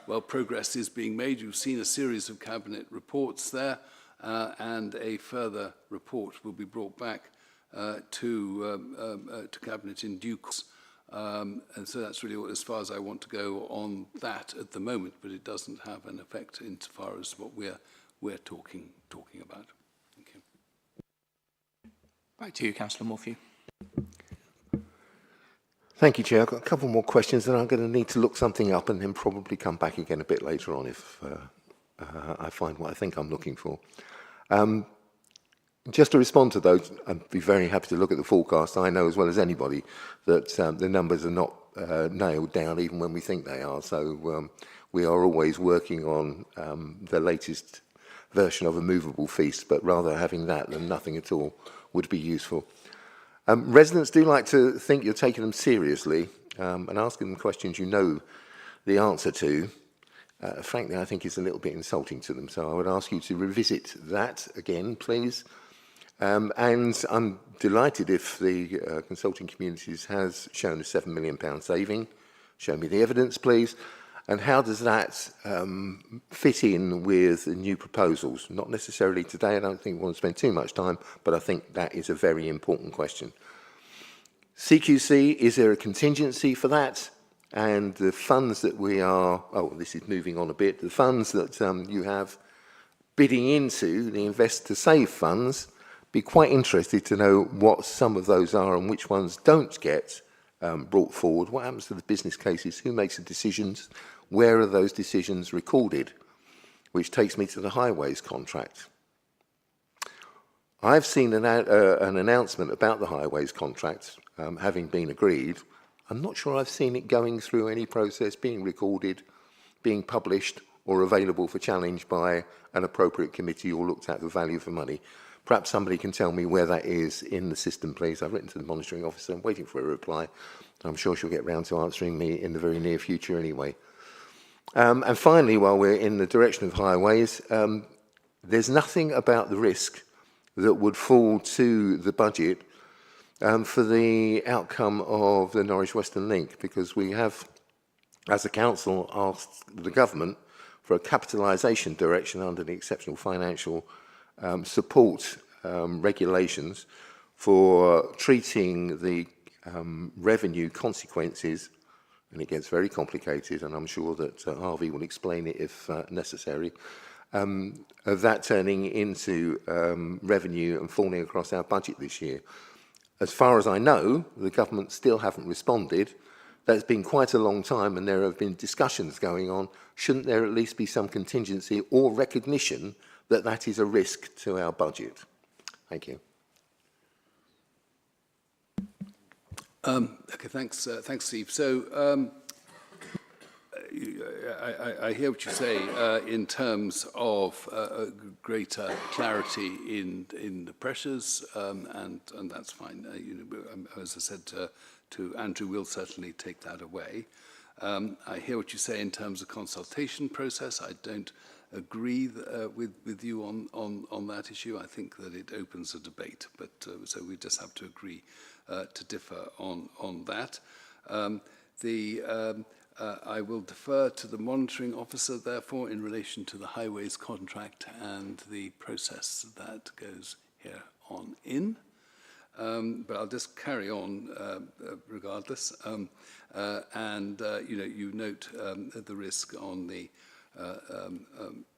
Well, progress is being made. You've seen a series of cabinet reports there, and a further report will be brought back to cabinet in due course. And so that's really as far as I want to go on that at the moment, but it doesn't have an effect insofar as what we're talking about. Thank you. Back to you, Councillor Morphew. Thank you, Chair. I've got a couple more questions, and I'm going to need to look something up and then probably come back again a bit later on if I find what I think I'm looking for. Just to respond to those, I'd be very happy to look at the forecast. I know as well as anybody that the numbers are not nailed down even when we think they are. So we are always working on the latest version of a movable feast, but rather having that than nothing at all would be useful. Residents do like to think you're taking them seriously, and asking them questions you know the answer to, frankly, I think is a little bit insulting to them. So I would ask you to revisit that again, please. And I'm delighted if the consulting communities has shown a £7 million saving. Show me the evidence, please. And how does that fit in with the new proposals? Not necessarily today, I don't think we want to spend too much time, but I think that is a very important question. CQC, is there a contingency for that? And the funds that we are, oh, this is moving on a bit, the funds that you have bidding into, the Invest to Save funds, be quite interested to know what some of those are and which ones don't get brought forward. What happens to the business cases? Who makes the decisions? Where are those decisions recorded? Which takes me to the highways contract. I've seen an announcement about the highways contract having been agreed. I'm not sure I've seen it going through any process, being recorded, being published, or available for challenge by an appropriate committee or looked at the value for money. Perhaps somebody can tell me where that is in the system, please. I've written to the monitoring officer. I'm waiting for a reply. I'm sure she'll get round to answering me in the very near future anyway. And finally, while we're in the direction of highways, there's nothing about the risk that would fall to the budget for the outcome of the Norwich Western Link, because we have, as a council, asked the government for a capitalisation direction under the exceptional financial support regulations for treating the revenue consequences, and it gets very complicated, and I'm sure that Harvey will explain it if necessary, of that turning into revenue and falling across our budget this year. As far as I know, the government still haven't responded. That's been quite a long time, and there have been discussions going on. Shouldn't there at least be some contingency or recognition that that is a risk to our budget? Thank you. Okay, thanks, Steve. So I hear what you say in terms of greater clarity in the pressures, and that's fine. As I said to Andrew, we'll certainly take that away. I hear what you say in terms of consultation process. I don't agree with you on that issue. I think that it opens a debate, but so we just have to agree to differ on that. I will defer to the monitoring officer, therefore, in relation to the highways contract and the process that goes here on in. But I'll just carry on regardless. You note the risk on the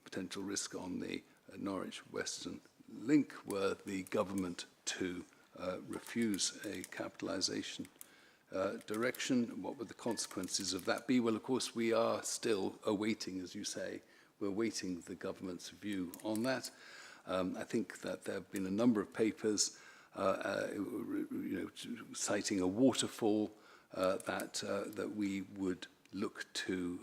potential risk on the Norwich Western Link, were the government to refuse a capitalisation direction. What would the consequences of that be? Well, of course, we are still awaiting, as you say, we're awaiting the government's view on that. I think that there have been a number of papers, citing a waterfall that we would look to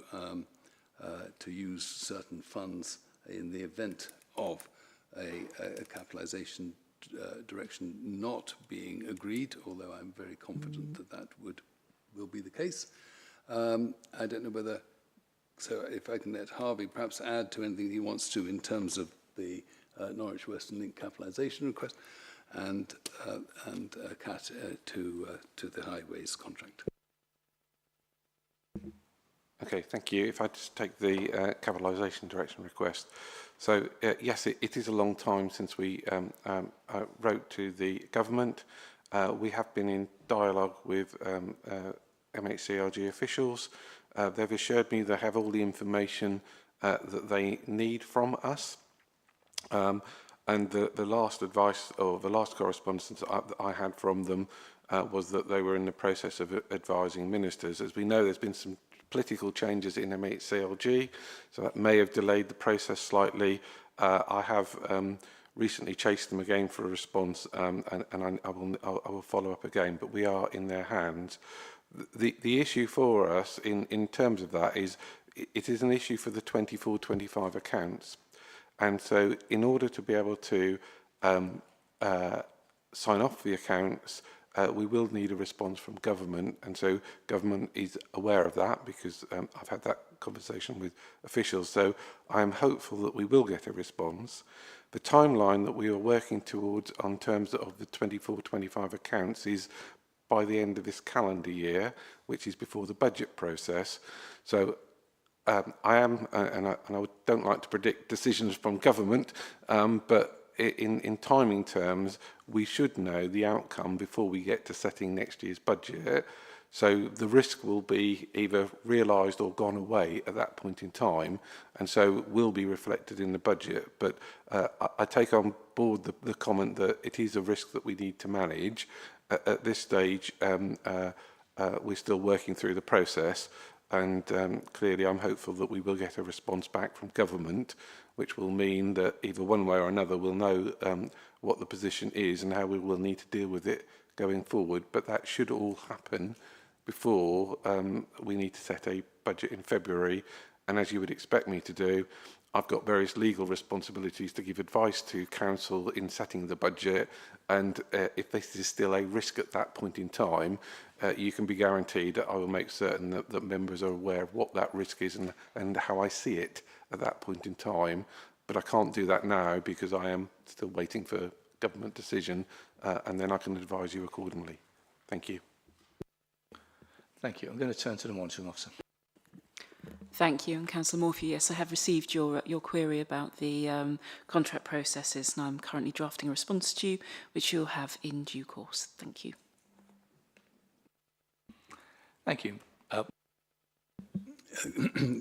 use certain funds in the event of a capitalisation direction not being agreed, although I'm very confident that that will be the case. I don't know whether, so if I can let Harvey perhaps add to anything he wants to in terms of the Norwich Western Link capitalisation request, and Kat to the highways contract. Okay, thank you. If I just take the capitalisation direction request. So, yes, it is a long time since we wrote to the government. We have been in dialogue with MHCRG officials. They've assured me they have all the information that they need from us. And the last advice, or the last correspondence that I had from them was that they were in the process of advising ministers. As we know, there's been some political changes in MHCLG, so that may have delayed the process slightly. I have recently chased them again for a response, and I will follow up again, but we are in their hands. The issue for us in terms of that is it is an issue for the 24-25 accounts. And so in order to be able to sign off the accounts, we will need a response from government, and so government is aware of that because I've had that conversation with officials. So I am hopeful that we will get a response. The timeline that we are working towards on terms of the 24-25 accounts is by the end of this calendar year, which is before the budget process. So I am, and I don't like to predict decisions from government, but in timing terms, we should know the outcome before we get to setting next year's budget. So the risk will be either realised or gone away at that point in time, and so will be reflected in the budget. But I take on board the comment that it is a risk that we need to manage. At this stage, we're still working through the process, and clearly I'm hopeful that we will get a response back from government, which will mean that either one way or another we'll know what the position is and how we will need to deal with it going forward. But that should all happen before we need to set a budget in February. And as you would expect me to do, I've got various legal responsibilities to give advice to council in setting the budget. And if this is still a risk at that point in time, you can be guaranteed that I will make certain that members are aware of what that risk is and how I see it at that point in time. But I can't do that now because I am still waiting for government decision, and then I can advise you accordingly. Thank you. Thank you. I'm going to turn to the monitoring officer. Thank you. And Councillor Morphy, yes, I have received your query about the contract processes, and I'm currently drafting a response to you, which you'll have in due course. Thank you. Thank you.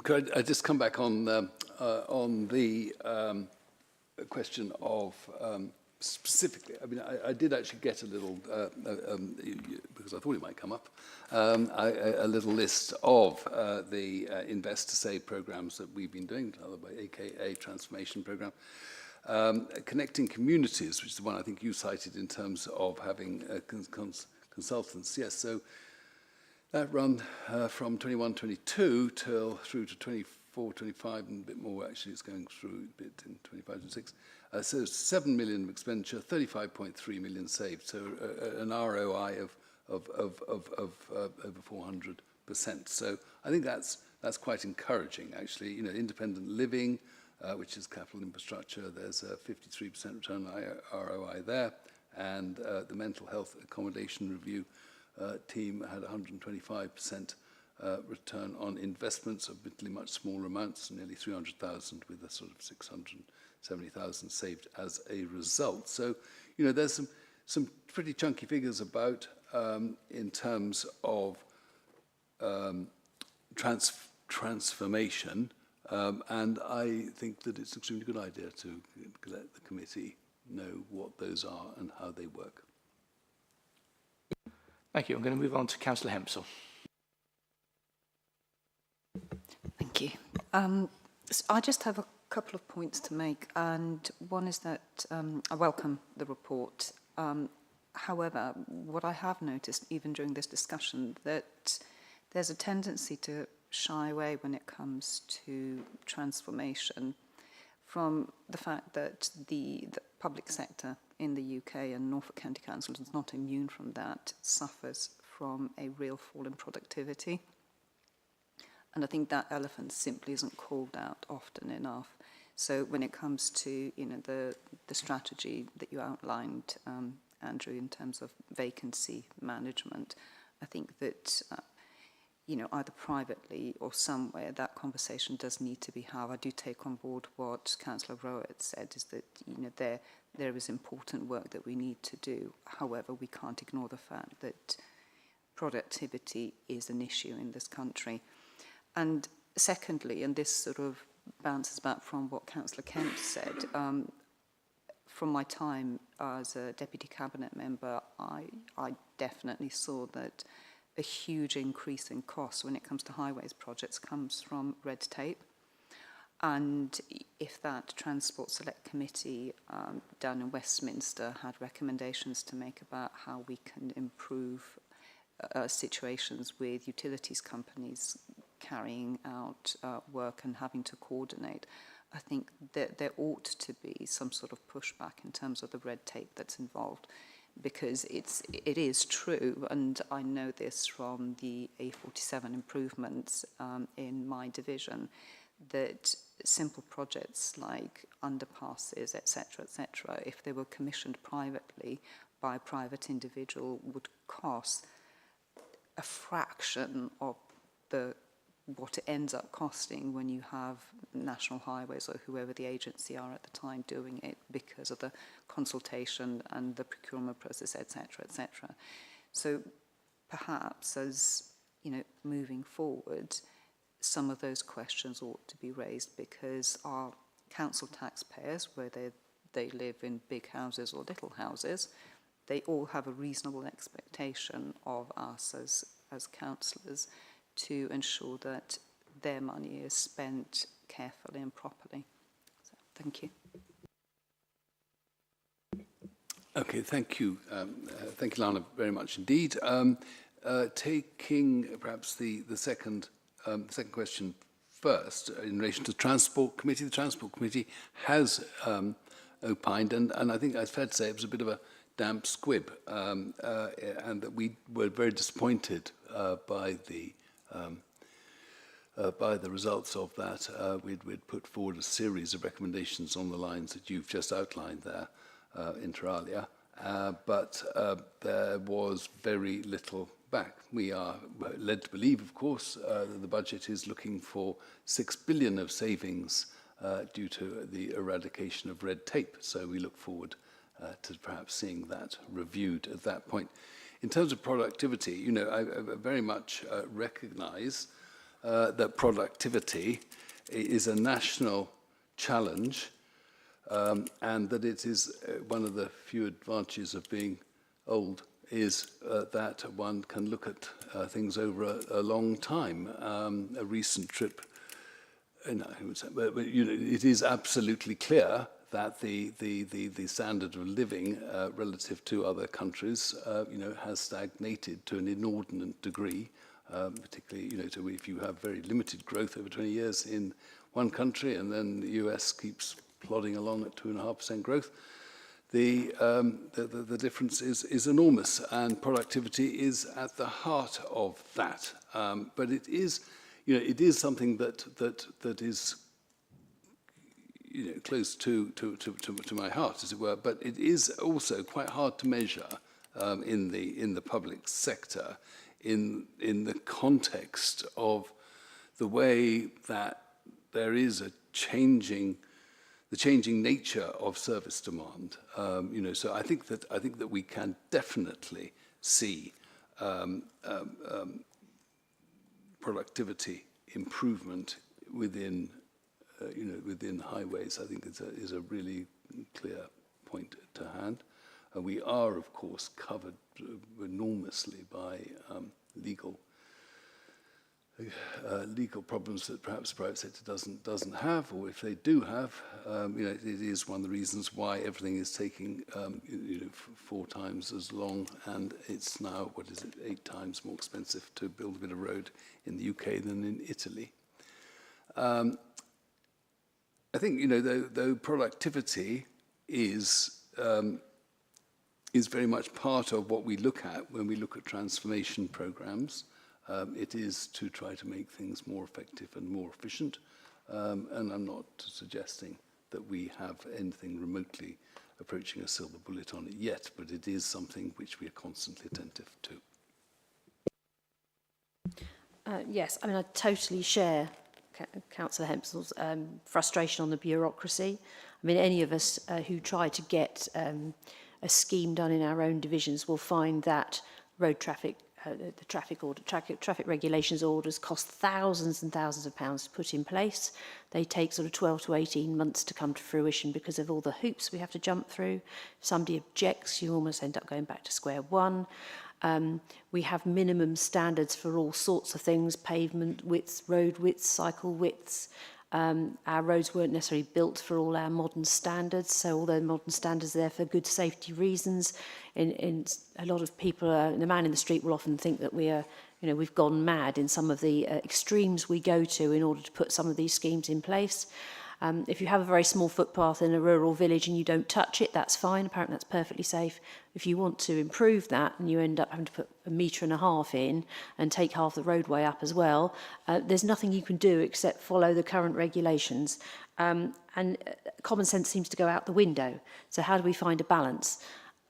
Could I just come back on the question of specifically? I mean, I did actually get a little because I thought it might come up. A little list of the Invest to Save programs that we've been doing, aka transformation program. Connecting Communities, which is the one I think you cited in terms of having consultants. Yes, so that run from 21-22 till through to 24-25 and a bit more. Actually, it's going through a bit in 25-26. So 7 million of expenditure, 35.3 million saved. So an ROI of over 400%. So I think that's quite encouraging. Actually, you know, independent living, which is capital infrastructure. There's a 53% return ROI there, and the mental health accommodation review team had 125% return on investments, admittedly much smaller amounts, nearly 300,000 with a sort of 670,000 saved as a result. So, you know, there's some pretty chunky figures about in terms of transformation, and I think that it's an extremely good idea to let the committee know what those are and how they work. Thank you. I'm going to move on to Councillor Hempsall. Thank you. So I just have a couple of points to make, and one is that I welcome the report. However, what I have noticed, even during this discussion, that there's a tendency to shy away when it comes to transformation from the fact that the public sector in the UK, and Norfolk County Council is not immune from that, suffers from a real fall in productivity. And I think that elephant simply isn't called out often enough. So when it comes to, you know, the strategy that you outlined, Andrew, in terms of vacancy management, I think that you know, either privately or somewhere, that conversation does need to be had. I do take on board what Councillor Rowett said, is that, you know, there is important work that we need to do. However, we can't ignore the fact that productivity is an issue in this country. And secondly, and this sort of bounces back from what Councillor Kemp said, from my time as a Deputy Cabinet Member, I definitely saw that a huge increase in costs when it comes to highways projects comes from red tape. And if that Transport Select Committee down in Westminster had recommendations to make about how we can improve situations with utilities companies carrying out work and having to coordinate, I think that there ought to be some sort of pushback in terms of the red tape that's involved. because it is true, and I know this from the A47 improvements in my division, that simple projects like underpasses, etc., if they were commissioned privately by a private individual, would cost a fraction of what it ends up costing when you have National Highways or whoever the agency are at the time doing it, because of the consultation and the procurement process, etc., etc. So perhaps, as you know, moving forward, some of those questions ought to be raised, because our council taxpayers, whether they live in big houses or little houses, they all have a reasonable expectation of us as councillors to ensure that their money is spent carefully and properly. So, thank you. Okay, thank you. Thank you, Lana, very much indeed. Taking perhaps the second question first, in relation to the Transport Committee. The Transport Committee has opined, and I think it's fair to say it was a bit of a damp squib, and that we were very disappointed by the results of that. We'd put forward a series of recommendations on the lines that you've just outlined there, inter alia, but there was very little back. We are led to believe, of course, that the budget is looking for 6 billion of savings due to the eradication of red tape. So we look forward to perhaps seeing that reviewed at that point. In terms of productivity, you know, I very much recognise that productivity is a national challenge, and that it is one of the few advantages of being old is that one can look at things over a long time. A recent trip, but you know, it is absolutely clear that the standard of living relative to other countries, you know, has stagnated to an inordinate degree. Particularly, you know, if you have very limited growth over 20 years in one country, and then the US keeps plodding along at 2.5% growth, the difference is enormous, and productivity is at the heart of that. But it is, you know, it is something that is, you know, close to my heart, as it were. But it is also quite hard to measure in the public sector, in the context of the way that there is the changing nature of service demand. You know, so I think that we can definitely see productivity improvement within you know, within highways. I think is a really clear point to hand. We are, of course, covered enormously by legal problems that perhaps the private sector doesn't have, or if they do have, you know, it is one of the reasons why everything is taking you know, 4 times as long, and it's now, what is it, 8 times more expensive to build a bit of road in the UK than in Italy. I think, you know, though productivity is very much part of what we look at when we look at transformation programs. It is to try to make things more effective and more efficient. And I'm not suggesting that we have anything remotely approaching a silver bullet on it yet, but it is something which we are constantly attentive to. Yes, I mean, I totally share Councillor Hempsell's frustration on the bureaucracy. I mean, any of us who try to get a scheme done in our own divisions will find that road traffic, the traffic regulations orders cost thousands and thousands of pounds to put in place. They take sort of 12 to 18 months to come to fruition because of all the hoops we have to jump through. If somebody objects, you almost end up going back to square one. We have minimum standards for all sorts of things: pavement widths, road widths, cycle widths. Our roads weren't necessarily built for all our modern standards, so although modern standards are there for good safety reasons, in a lot of people, the man in the street will often think that we are, you know, we've gone mad in some of the extremes we go to in order to put some of these schemes in place. If you have a very small footpath in a rural village and you don't touch it, that's fine. Apparently that's perfectly safe. If you want to improve that and you end up having to put 1.5 metres in and take half the roadway up as well, there's nothing you can do except follow the current regulations. And common sense seems to go out the window. So how do we find a balance?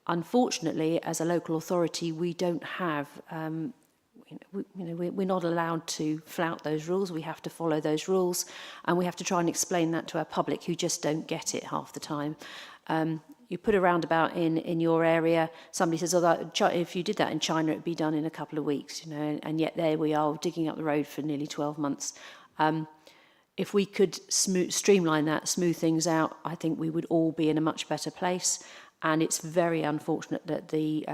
Unfortunately, as a local authority, we don't have, we're not allowed to flout those rules. We have to follow those rules, and we have to try and explain that to our public who just don't get it half the time. You put a roundabout in your area, somebody says, oh, if you did that in China, it'd be done in a couple of weeks, you know, and yet there we are digging up the road for nearly 12 months. If we could streamline that, smooth things out, I think we would all be in a much better place. And it's very unfortunate that the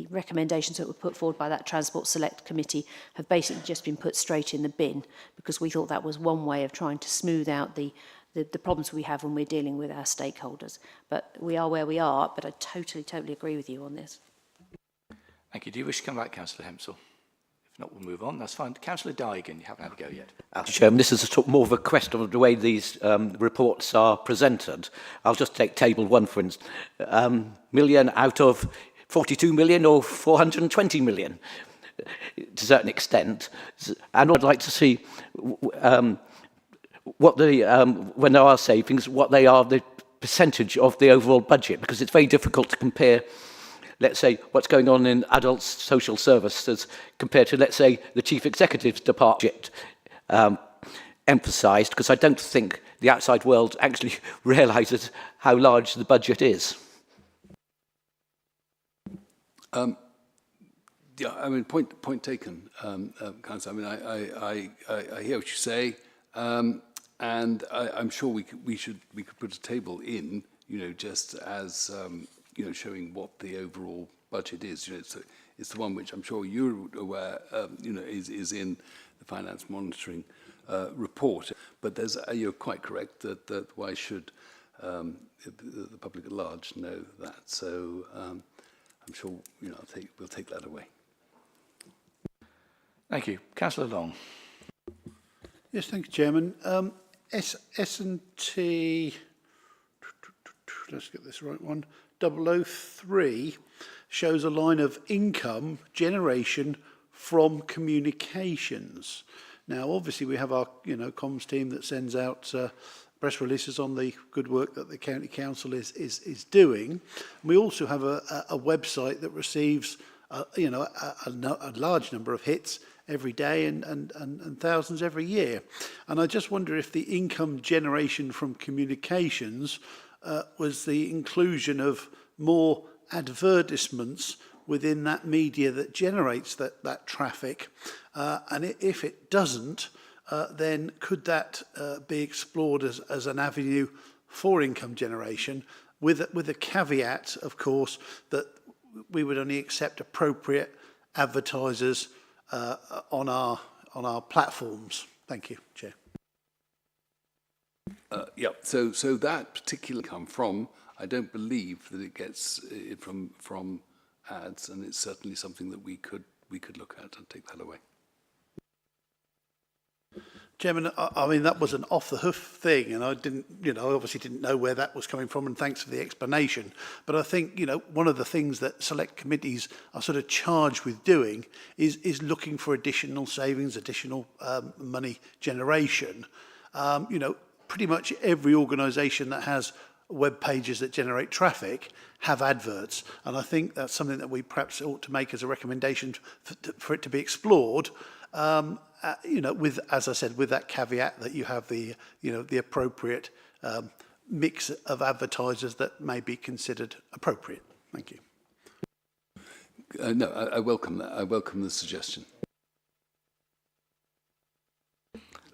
recommendations that were put forward by that Transport Select Committee have basically just been put straight in the bin, because we thought that was one way of trying to smooth out the problems we have when we're dealing with our stakeholders. But we are where we are, but I totally agree with you on this. Thank you. Do you wish to come back, Councillor Hempsall? If not, we'll move on. That's fine. Councillor Daigan, you haven't had a go yet. Chairman, this is more of a question of the way these reports are presented. I'll just take table 1, for instance. Million out of 42 million or 420 million, to a certain extent. And I'd like to see what when there are savings, what they are, the percentage of the overall budget, because it's very difficult to compare, let's say, what's going on in adult social services compared to, let's say, the Chief Executive's department emphasised, because I don't think the outside world actually realises how large the budget is. Yeah, I mean, point taken, Councillor. I mean, I hear what you say, and I'm sure we could put a table in, you know, just as you know, showing what the overall budget is. You know, it's the one which I'm sure you're aware, you know, is in the finance monitoring report. But there's, you're quite correct that why should the public at large know that? So I'm sure, you know, we'll take that away. Thank you. Councillor Long. Yes, thank you, Chairman. S&T, let's get this right one, 003 shows a line of income generation from communications. Now, obviously, we have our, you know, comms team that sends out press releases on the good work that the County Council is doing. We also have a website that receives, you know, a large number of hits every day and thousands every year. And I just wonder if the income generation from communications was the inclusion of more advertisements within that media that generates that traffic. And if it doesn't, then could that be explored as an avenue for income generation, with a caveat, of course, that we would only accept appropriate advertisers on our platforms. Thank you, Chair. Yeah. So that particular come from, I don't believe that it gets it from ads, and it's certainly something that we could look at and take that away. Chairman, I mean, that was an off-the-hoof thing, and I didn't, you know, obviously didn't know where that was coming from, and thanks for the explanation. But I think, you know, one of the things that select committees are sort of charged with doing is looking for additional savings, additional money generation. You know, pretty much every organisation that has web pages that generate traffic have adverts, and I think that's something that we perhaps ought to make as a recommendation for it to be explored. You know, with, as I said, with that caveat that you have the, you know, the appropriate mix of advertisers that may be considered appropriate. Thank you. No, I welcome that. I welcome the suggestion.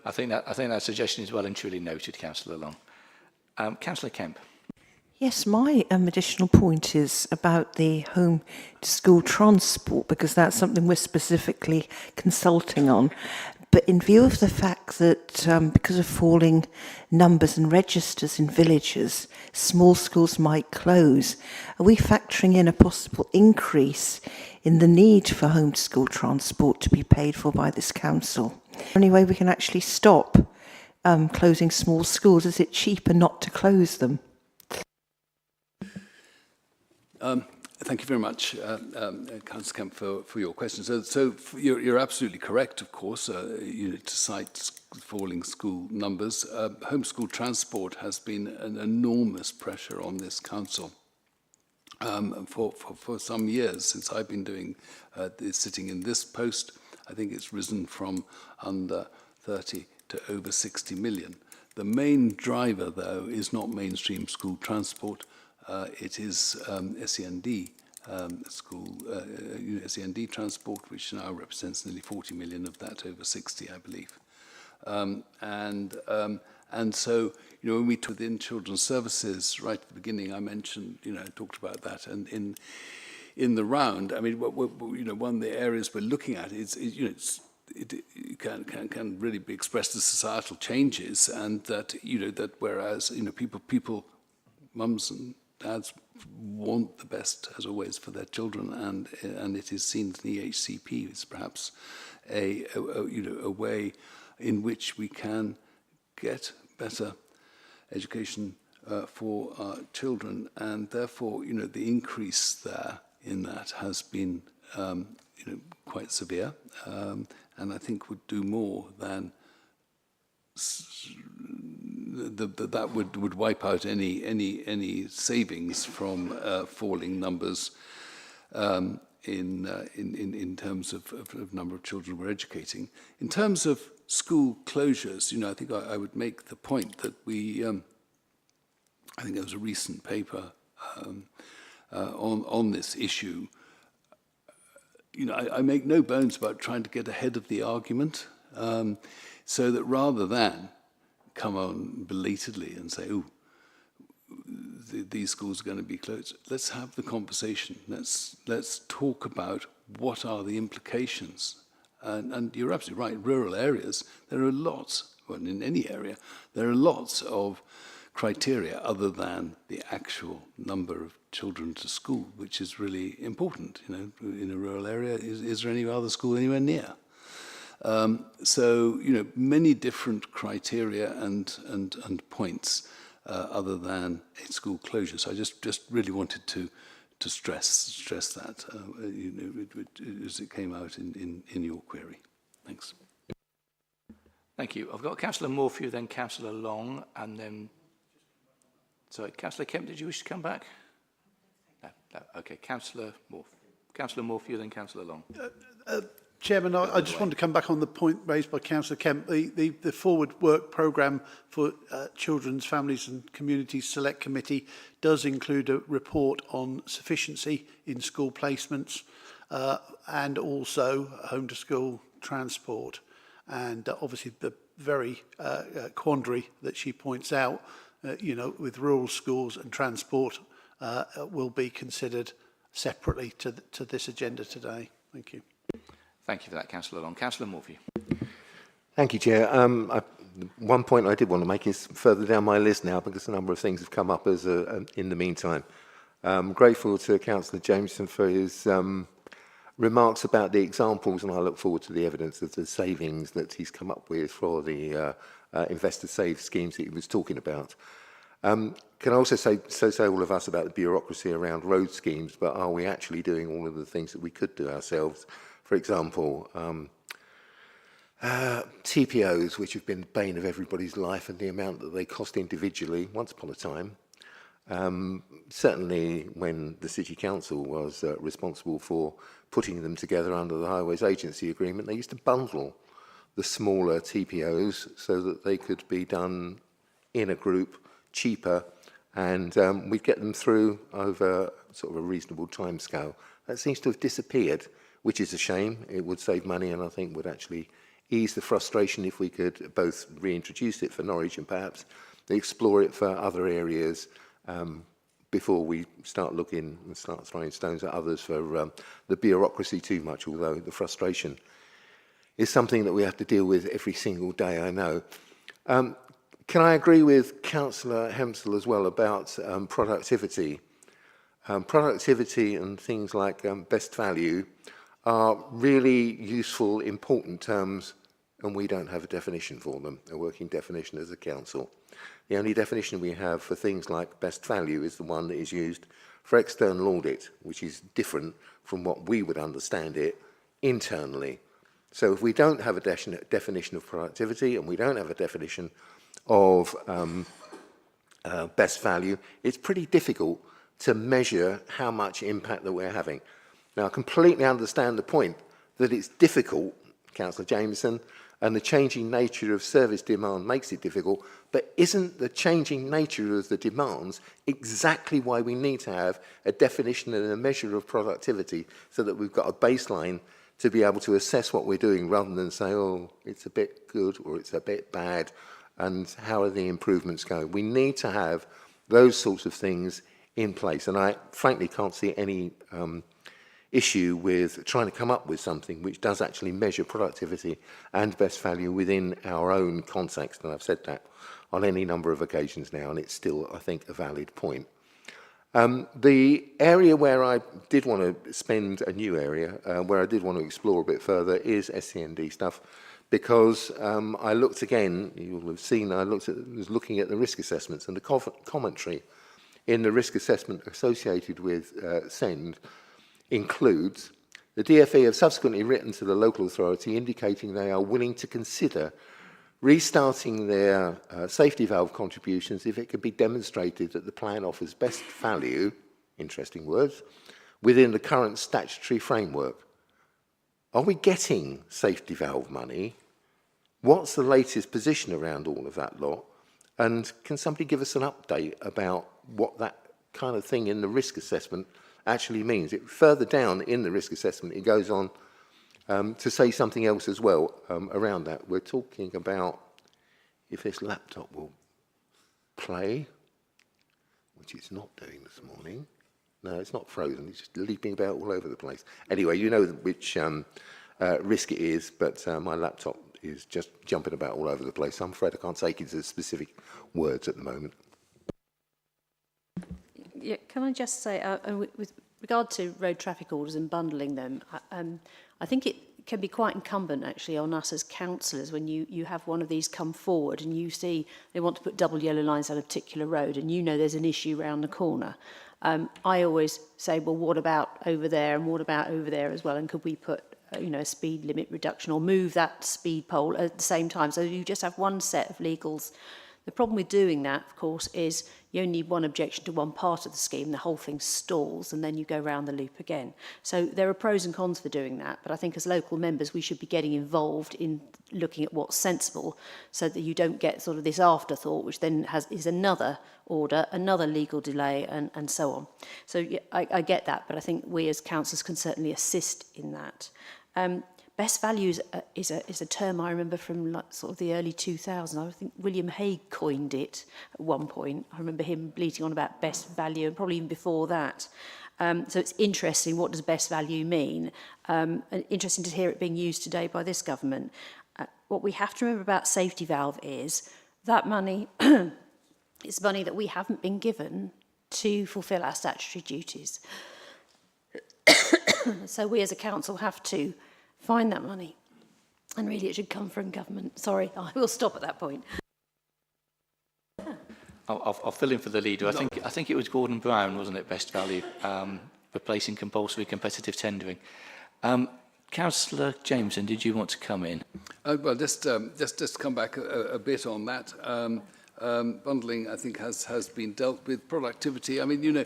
I think that suggestion is well and truly noted, Councillor Long. Councillor Kemp. Yes, my additional point is about the home to school transport, because that's something we're specifically consulting on. But in view of the fact that because of falling numbers and registers in villages, small schools might close, are we factoring in a possible increase in the need for home to school transport to be paid for by this council? The only way we can actually stop closing small schools? Is it cheaper not to close them? Thank you very much, Councillor Kemp, for your question. You're absolutely correct, of course, to cite falling school numbers. Homeschool transport has been an enormous pressure on this council for some years since I've been doing sitting in this post. I think it's risen from under 30 to over 60 million. The main driver, though, is not mainstream school transport. It is SEND SEND transport, which now represents nearly 40 million of that, over 60, I believe. And so, when we took within children's services right at the beginning, I mentioned, I talked about that, and in the round, I mean, one of the areas we're looking at is it can really be expressed as societal changes, and that that whereas people, mums and dads want the best as always for their children, and it is seen that the EHCP is perhaps a way in which we can get better education for our children, and therefore the increase there in that has been quite severe, and I think would do more than that would wipe out any savings from falling numbers in terms of number of children we're educating. In terms of school closures, I think I would make the point that I think there was a recent paper on this issue. I make no bones about trying to get ahead of the argument, so that rather than come on belatedly and say, "Oh, these schools are going to be closed," let's have the conversation. Let's talk about what are the implications. And you're absolutely right. Rural areas, there are lots. Well, in any area, there are lots of criteria other than the actual number of children to school, which is really important. In a rural area, is there any other school anywhere near? So many different criteria and points other than a school closure. So I just really wanted to stress that as it came out in your query. Thanks. Thank you. I've got Councillor Morphew, then Councillor Long, and then... Sorry, Councillor Kemp, did you wish to come back? No. Okay, Councillor Morphew, then Councillor Long. Chairman, I just want to come back on the point raised by Councillor Kemp. The Forward Work Programme for Children's, Families and Communities Select Committee does include a report on sufficiency in school placements and also home-to-school transport. And obviously the very quandary that she points out, with rural schools and transport will be considered separately to this agenda today. Thank you. Thank you for that, Councillor Long. Councillor Morphew. Thank you, Chair. One point I did want to make is further down my list now, because a number of things have come up as in the meantime. I'm grateful to Councillor Jameson for his remarks about the examples, and I look forward to the evidence of the savings that he's come up with for the investor save schemes that he was talking about. Can I also say all of us about the bureaucracy around road schemes, but are we actually doing all of the things that we could do ourselves? For example, TPOs, which have been the bane of everybody's life, and the amount that they cost individually once upon a time. Certainly when the City Council was responsible for putting them together under the Highways Agency Agreement, they used to bundle the smaller TPOs so that they could be done in a group, cheaper, and we'd get them through over sort of a reasonable timescale. That seems to have disappeared, which is a shame. It would save money, and I think would actually ease the frustration if we could both reintroduce it for Norwich and perhaps explore it for other areas before we start looking and start throwing stones at others for the bureaucracy too much, although the frustration is something that we have to deal with every single day, I know. Can I agree with Councillor Hempsel as well about productivity? Productivity and things like best value are really useful, important terms and we don't have a definition for them, a working definition as a council. The only definition we have for things like best value is the one that is used for external audit, which is different from what we would understand it internally. So if we don't have a definition of productivity and we don't have a definition of best value, it's pretty difficult to measure how much impact that we're having. Now, I completely understand the point that it's difficult, Councillor Jameson, and the changing nature of service demand makes it difficult, but isn't the changing nature of the demands exactly why we need to have a definition and a measure of productivity so that we've got a baseline to be able to assess what we're doing rather than say, oh, it's a bit good or it's a bit bad, and how are the improvements going? We need to have those sorts of things in place, and I frankly can't see any issue with trying to come up with something which does actually measure productivity and best value within our own context, and I've said that on any number of occasions now, and it's still, I think, a valid point. The area where I did want to spend a new area, where I did want to explore a bit further, is SCND stuff, because I looked again, you'll have seen, was looking at the risk assessments, and the commentary in the risk assessment associated with SEND includes the DFE have subsequently written to the local authority indicating they are willing to consider restarting their safety valve contributions if it can be demonstrated that the plan offers best value, interesting words, within the current statutory framework. Are we getting safety valve money? What's the latest position around all of that lot? And can somebody give us an update about what that kind of thing in the risk assessment actually means? Further down in the risk assessment, it goes on to say something else as well around that. We're talking about if this laptop will play, which it's not doing this morning. No, it's not frozen. It's just leaping about all over the place. Anyway, you know which risk it is, but my laptop is just jumping about all over the place. I'm afraid I can't take it to specific words at the moment. Yeah, can I just say, with regard to road traffic orders and bundling them, I think it can be quite incumbent actually on us as councillors when you have one of these come forward and you see they want to put double yellow lines on a particular road and you know there's an issue round the corner. I always say, well, what about over there and what about over there as well? And could we put a speed limit reduction or move that speed pole at the same time? So you just have one set of legals. The problem with doing that, of course, is you only need one objection to one part of the scheme, the whole thing stalls, and then you go round the loop again. So there are pros and cons for doing that, but I think as local members we should be getting involved in looking at what's sensible so that you don't get sort of this afterthought, which then is another order, another legal delay, and so on. So yeah, I get that, but I think we as councillors can certainly assist in that. Best value is a term I remember from like sort of the early 2000s. I think William Hague coined it at one point. I remember him bleating on about best value, and probably even before that. So it's interesting, what does best value mean? And interesting to hear it being used today by this government. What we have to remember about safety valve is that money is money that we haven't been given to fulfil our statutory duties. So we as a council have to find that money, and really it should come from government. Sorry, I will stop at that point. I'll fill in for the leader. I think it was Gordon Brown, wasn't it? Best value, replacing compulsory competitive tendering. Councillor Jameson, did you want to come in? Well, just come back a bit on that. Bundling, I think, has been dealt with. Productivity. I mean,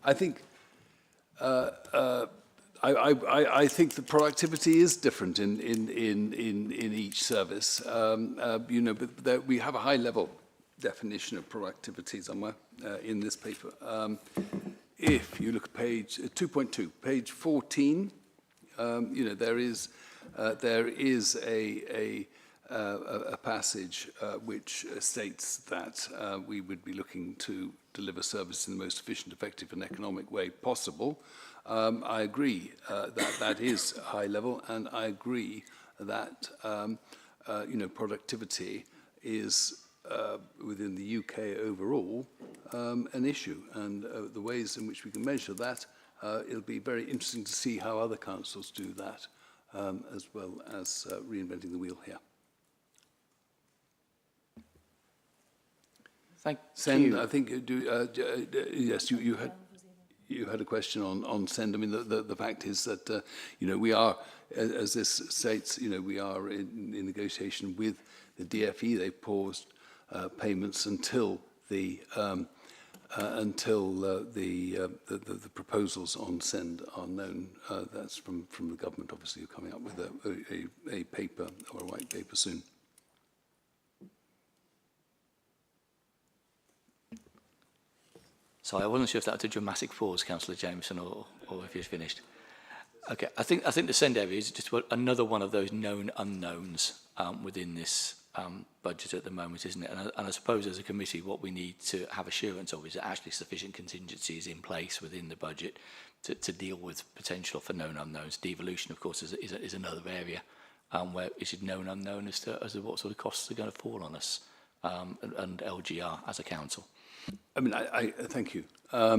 I think. I think the productivity is different in each service, but we have a high-level definition of productivity somewhere in this paper. If you look at page 2.2, page 14, there is a passage which states that we would be looking to deliver service in the most efficient, effective, and economic way possible. I agree that is high level, and I agree that productivity is within the UK overall an issue, and the ways in which we can measure that, it'll be very interesting to see how other councils do that as well as reinventing the wheel here. Thank Send, you. I think, yes, you had a question on Send. I mean, the fact is that, we are, as this states, we are in negotiation with the DFE. They paused payments until the proposals on Send are known. That's from the government, obviously, coming up with a paper or a white paper soon. Sorry, I wasn't sure if that was a dramatic pause, Councillor Jameson, or if you'd finished. Okay, I think the Send area is just another one of those known unknowns within this budget at the moment, isn't it? And I suppose as a committee, what we need to have assurance of is that actually sufficient contingencies in place within the budget to deal with potential for known unknowns. Devolution, of course, is another area where it is known unknown as to what sort of costs are going to fall on us and LGR as a council. I mean, I thank you. I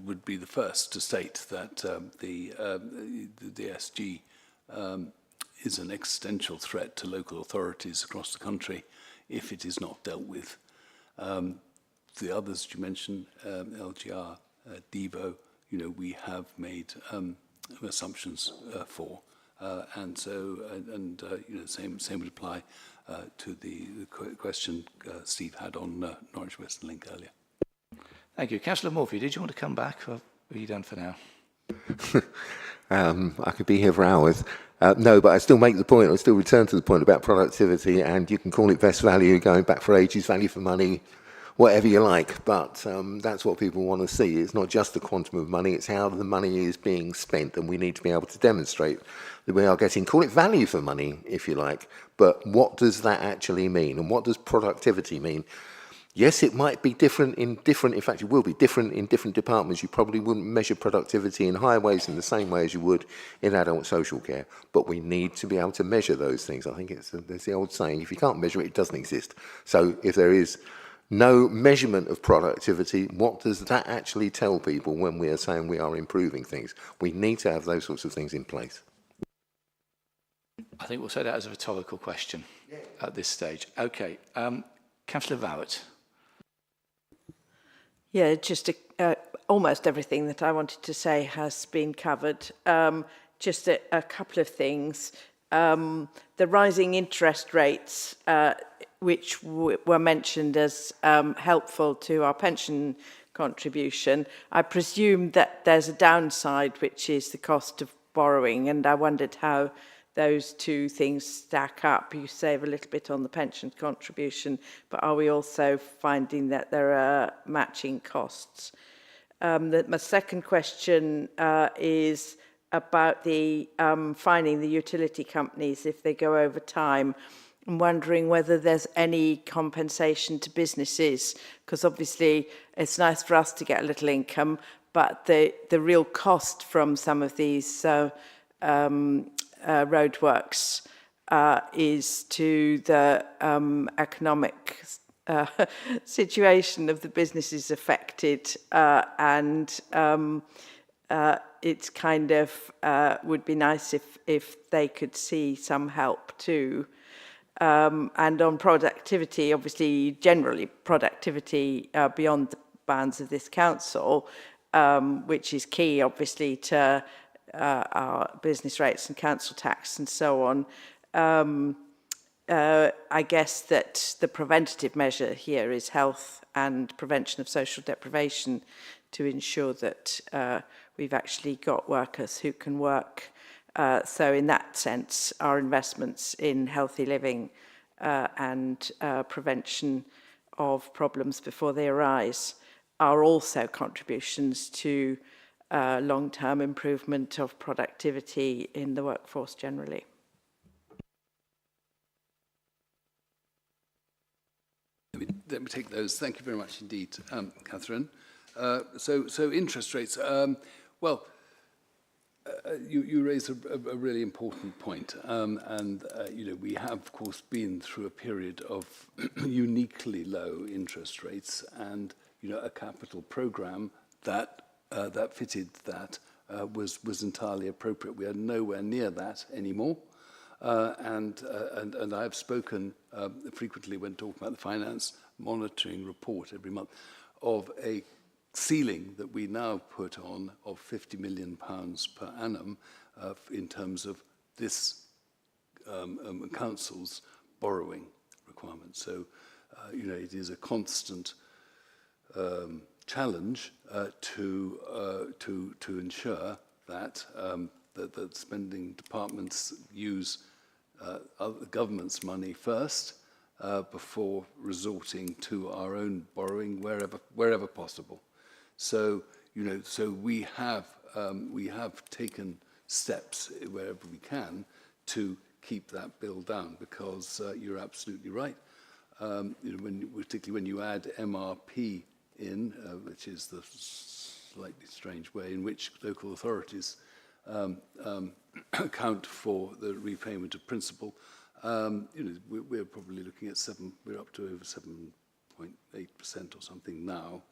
would be the first to state that the DSG is an existential threat to local authorities across the country if it is not dealt with. The others you mentioned, LGR, Devo, we have made assumptions for, and so same would apply to the question Steve had on Norwich Western Link earlier. Thank you. Councillor Morphy, did you want to come back, or are you done for now? I could be here for hours. No, but I still make the point, I still return to the point about productivity, and you can call it best value, going back for ages, value for money, whatever you like, but that's what people want to see. It's not just the quantum of money, it's how the money is being spent, and we need to be able to demonstrate that we are getting, call it value for money, if you like, but what does that actually mean, and what does productivity mean? Yes, it might be different, in fact, it will be different in different departments. You probably wouldn't measure productivity in highways in the same way as you would in adult social care, but we need to be able to measure those things. I think there's the old saying, if you can't measure it, it doesn't exist. So if there is no measurement of productivity, what does that actually tell people when we are saying we are improving things? We need to have those sorts of things in place. I think we'll say that as a rhetorical question at this stage. Okay, Councillor Vowett. Yeah, just almost everything that I wanted to say has been covered. Just a couple of things. The rising interest rates, which were mentioned as helpful to our pension contribution, I presume that there's a downside, which is the cost of borrowing, and I wondered how those two things stack up. You save a little bit on the pension contribution, but are we also finding that there are matching costs? My second question is about the fining the utility companies if they go over time. I'm wondering whether there's any compensation to businesses, because obviously it's nice for us to get a little income, but the real cost from some of these roadworks is to the economic situation of the businesses affected, and it's kind of would be nice if they could see some help too. And on productivity, obviously, generally productivity beyond the bounds of this council, which is key, obviously, to our business rates and council tax and so on. I guess that the preventative measure here is health and prevention of social deprivation to ensure that we've actually got workers who can work. So in that sense, our investments in healthy living and prevention of problems before they arise are also contributions to long-term improvement of productivity in the workforce generally. Let me take those. Thank you very much indeed, Catherine. So interest rates. You raise a really important point, and we have, of course, been through a period of uniquely low interest rates, and a capital program that fitted that was entirely appropriate. We are nowhere near that anymore. And I have spoken frequently when talking about the finance monitoring report every month of a ceiling that we now put on of £50 million per annum in terms of this council's borrowing requirements. So, it is a constant challenge to ensure that that spending departments use the government's money first before resorting to our own borrowing wherever possible. So, so we have taken steps wherever we can to keep that bill down, because you're absolutely right. Particularly when you add MRP in, which is the slightly strange way in which local authorities account for the repayment of principal, we're probably looking at we're up to over 7.8% or something now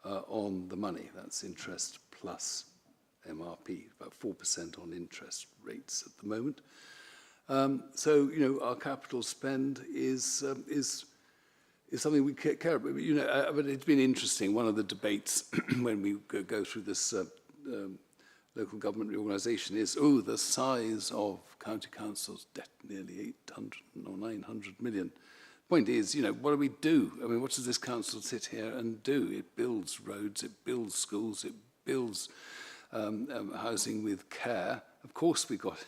on the money. That's interest plus MRP, about 4% on interest rates at the moment. So, our capital spend is something we care about. But it's been interesting. One of the debates when we go through this local government reorganisation is, the size of county council's debt, nearly 800 or 900 million. Point is, what do we do? I mean, what does this council sit here and do? It builds roads, it builds schools, it builds housing with care. Of course we got,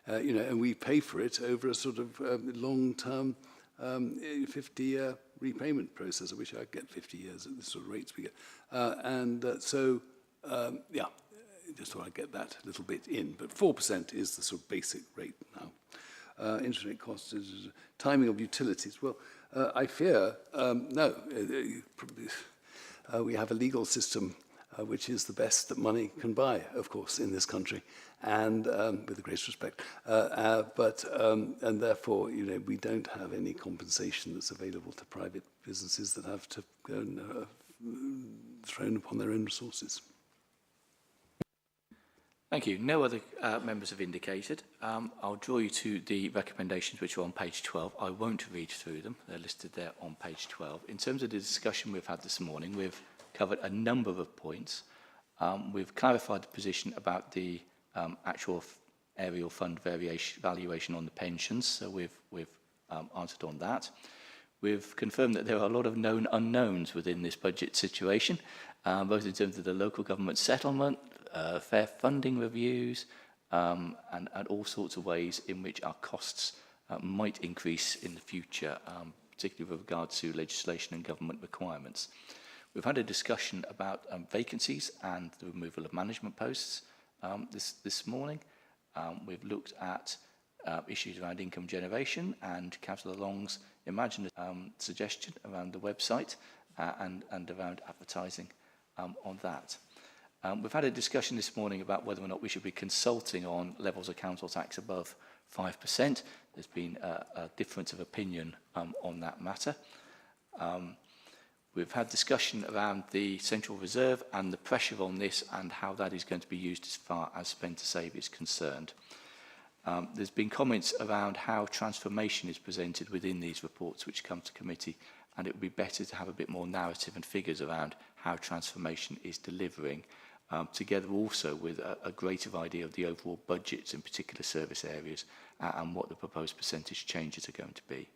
and we pay for it over a sort of long-term 50-year repayment process. I wish I could get 50 years at the sort of rates we get. Just thought I'd get that little bit in. But 4% is the sort of basic rate now. Interest rate costs is timing of utilities. Well, I fear, no. We have a legal system which is the best that money can buy, of course, in this country, and with the greatest respect. And therefore, we don't have any compensation that's available to private businesses that have to go and thrown upon their own resources. Thank you. No other members have indicated. I'll draw you to the recommendations which are on page 12. I won't read through them. They're listed there on page 12. In terms of the discussion we've had this morning, we've covered a number of points. We've clarified the position about the actual aerial fund valuation on the pensions, so we've answered on that. We've confirmed that there are a lot of known unknowns within this budget situation, both in terms of the local government settlement, fair funding reviews, and all sorts of ways in which our costs might increase in the future, particularly with regard to legislation and government requirements. We've had a discussion about vacancies and the removal of management posts this morning. We've looked at issues around income generation and Councillor Long's imaginative suggestion around the website and around advertising on that. We've had a discussion this morning about whether or not we should be consulting on levels of council tax above 5%. There's been a difference of opinion on that matter. We've had discussion around the central reserve and the pressure on this and how that is going to be used as far as spend to save is concerned. There's been comments around how transformation is presented within these reports which come to committee, and it would be better to have a bit more narrative and figures around how transformation is delivering, together also with a greater idea of the overall budgets in particular service areas and what the proposed percentage changes are going to be.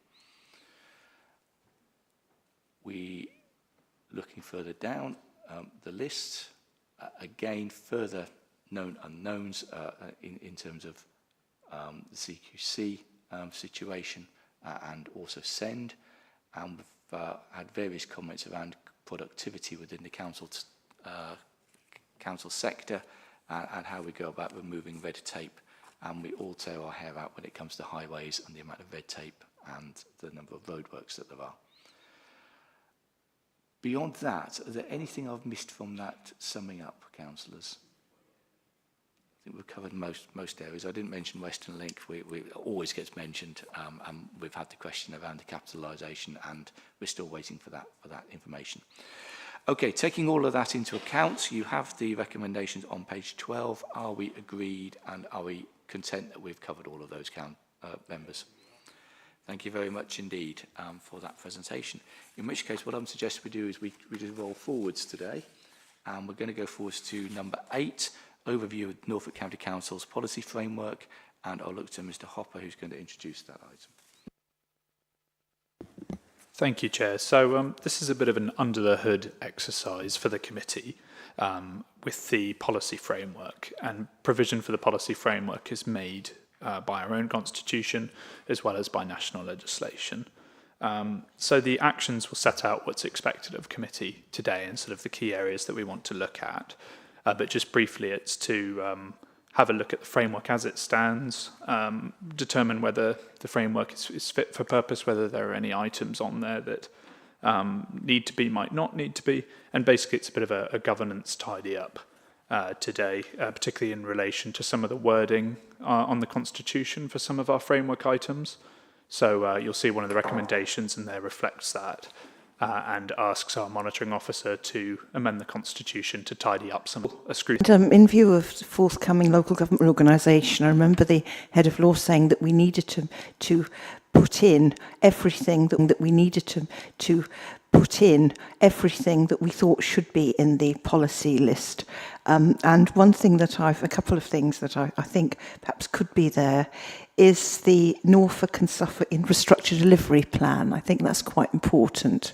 Looking further down the list, again, further known unknowns in terms of the CQC situation and also SEND. And we've had various comments around productivity within the council sector and how we go about removing red tape. And we all tear our hair out when it comes to highways and the amount of red tape and the number of roadworks that there are. Beyond that, is there anything I've missed from that summing up, councillors? I think we've covered most areas. I didn't mention Western Link. It always gets mentioned, and we've had the question around the capitalisation, and we're still waiting for that information. Okay, taking all of that into account, you have the recommendations on page 12. Are we agreed and are we content that we've covered all of those members? Thank you very much indeed for that presentation. In which case, what I'm suggesting we do is we just roll forwards today. And we're going to go forwards to number 8, overview of Norfolk County Council's policy framework. And I'll look to Mr. Hopper, who's going to introduce that item. Thank you, Chair. So this is a bit of an under-the-hood exercise for the committee with the policy framework. And provision for the policy framework is made by our own constitution as well as by national legislation. So the actions will set out what's expected of committee today and sort of the key areas that we want to look at. But just briefly, it's to have a look at the framework as it stands, determine whether the framework is fit for purpose, whether there are any items on there that need to be, might not need to be, and basically it's a bit of a governance tidy up today, particularly in relation to some of the wording on the Constitution for some of our framework items. So you'll see one of the recommendations in there reflects that and asks our monitoring officer to amend the Constitution to tidy up some scrutiny. In view of forthcoming local government reorganisation, I remember the head of law saying that we needed to put in everything that we needed to put in everything that we thought should be in the policy list. And one thing that a couple of things that I think perhaps could be there is the Norfolk and Suffolk Infrastructure Delivery Plan. I think that's quite important.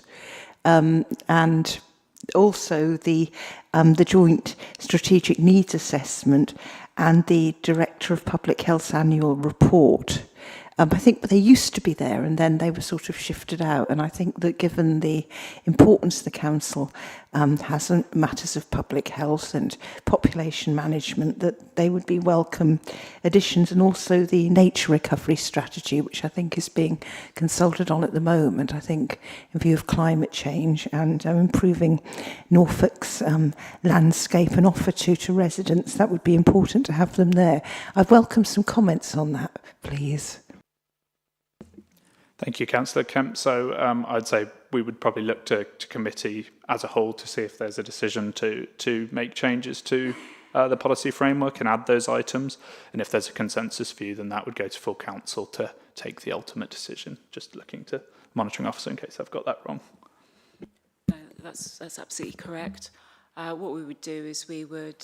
And also the Joint Strategic Needs Assessment and the Director of Public Health's annual report. I think they used to be there and then they were sort of shifted out. And I think that given the importance the council has on matters of public health and population management, that they would be welcome additions. And also the nature recovery strategy, which I think is being consulted on at the moment, I think in view of climate change and improving Norfolk's landscape and offer to residents, that would be important to have them there. I'd welcome some comments on that, please. Thank you, Councillor Kemp. So I'd say we would probably look to committee as a whole to see if there's a decision to make changes to the policy framework and add those items. And if there's a consensus view, then that would go to full council to take the ultimate decision. Just looking to monitoring officer in case I've got that wrong. No, that's absolutely correct. What we would do is we would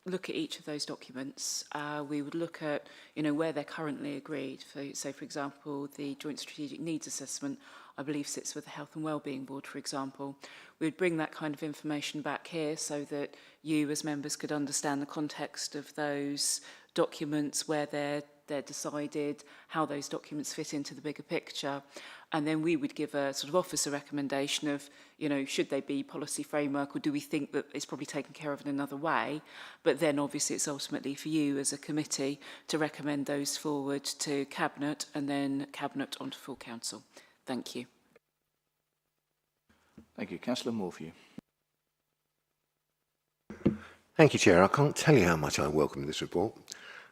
look at each of those documents. We would look at, where they're currently agreed. So, for example, the Joint Strategic Needs Assessment, I believe, sits with the Health and Wellbeing Board, for example. We would bring that kind of information back here so that you, as members, could understand the context of those documents, where they're decided, how those documents fit into the bigger picture. And then we would give a sort of officer recommendation of, should they be policy framework, or do we think that it's probably taken care of in another way? But then obviously it's ultimately for you as a committee to recommend those forward to Cabinet and then Cabinet onto full council. Thank you. Thank you. Councillor Morphew. Thank you, Chair. I can't tell you how much I welcome this report.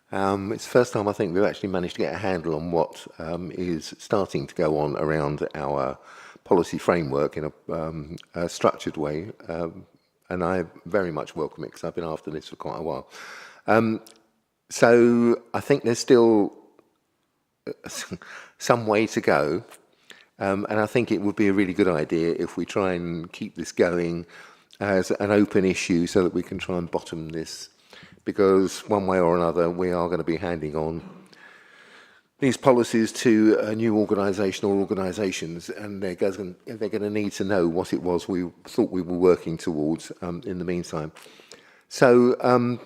It's the first time I think we've actually managed to get a handle on what is starting to go on around our policy framework in a structured way, and I very much welcome it because I've been after this for quite a while. So I think there's still some way to go, and I think it would be a really good idea if we try and keep this going as an open issue so that we can try and bottom this, because one way or another we are going to be handing on these policies to a new organisation or organisations, and they're going to need to know what it was we thought we were working towards in the meantime. So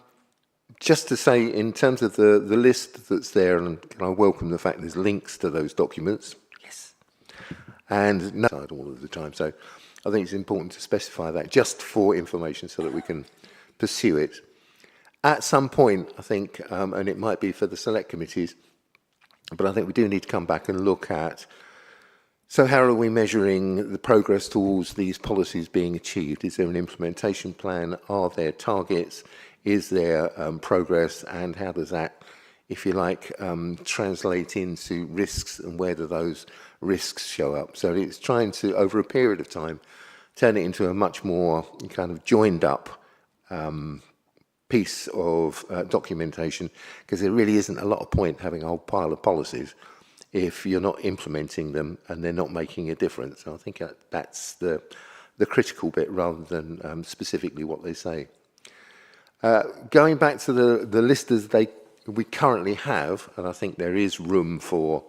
just to say, in terms of the list that's there, and I welcome the fact there's links to those documents. Yes. And no, all of the time. So I think it's important to specify that just for information so that we can pursue it. At some point, I think, and it might be for the select committees, but I think we do need to come back and look at, so how are we measuring the progress towards these policies being achieved? Is there an implementation plan? Are there targets? Is there progress? And how does that, if you like, translate into risks, and where do those risks show up? So it's trying to, over a period of time, turn it into a much more kind of joined up piece of documentation, because there really isn't a lot of point having a whole pile of policies if you're not implementing them and they're not making a difference. So I think that's the critical bit rather than specifically what they say. Going back to the list as we currently have, and I think there is room for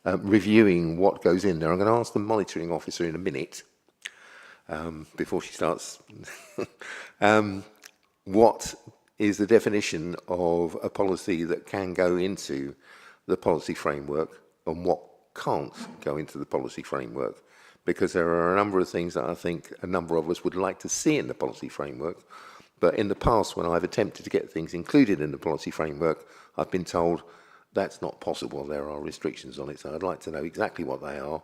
reviewing what goes in there. I'm going to ask the monitoring officer in a minute, before she starts, what is the definition of a policy that can go into the policy framework and what can't go into the policy framework, because there are a number of things that I think a number of us would like to see in the policy framework, but in the past when I've attempted to get things included in the policy framework, I've been told that's not possible, there are restrictions on it. So I'd like to know exactly what they are,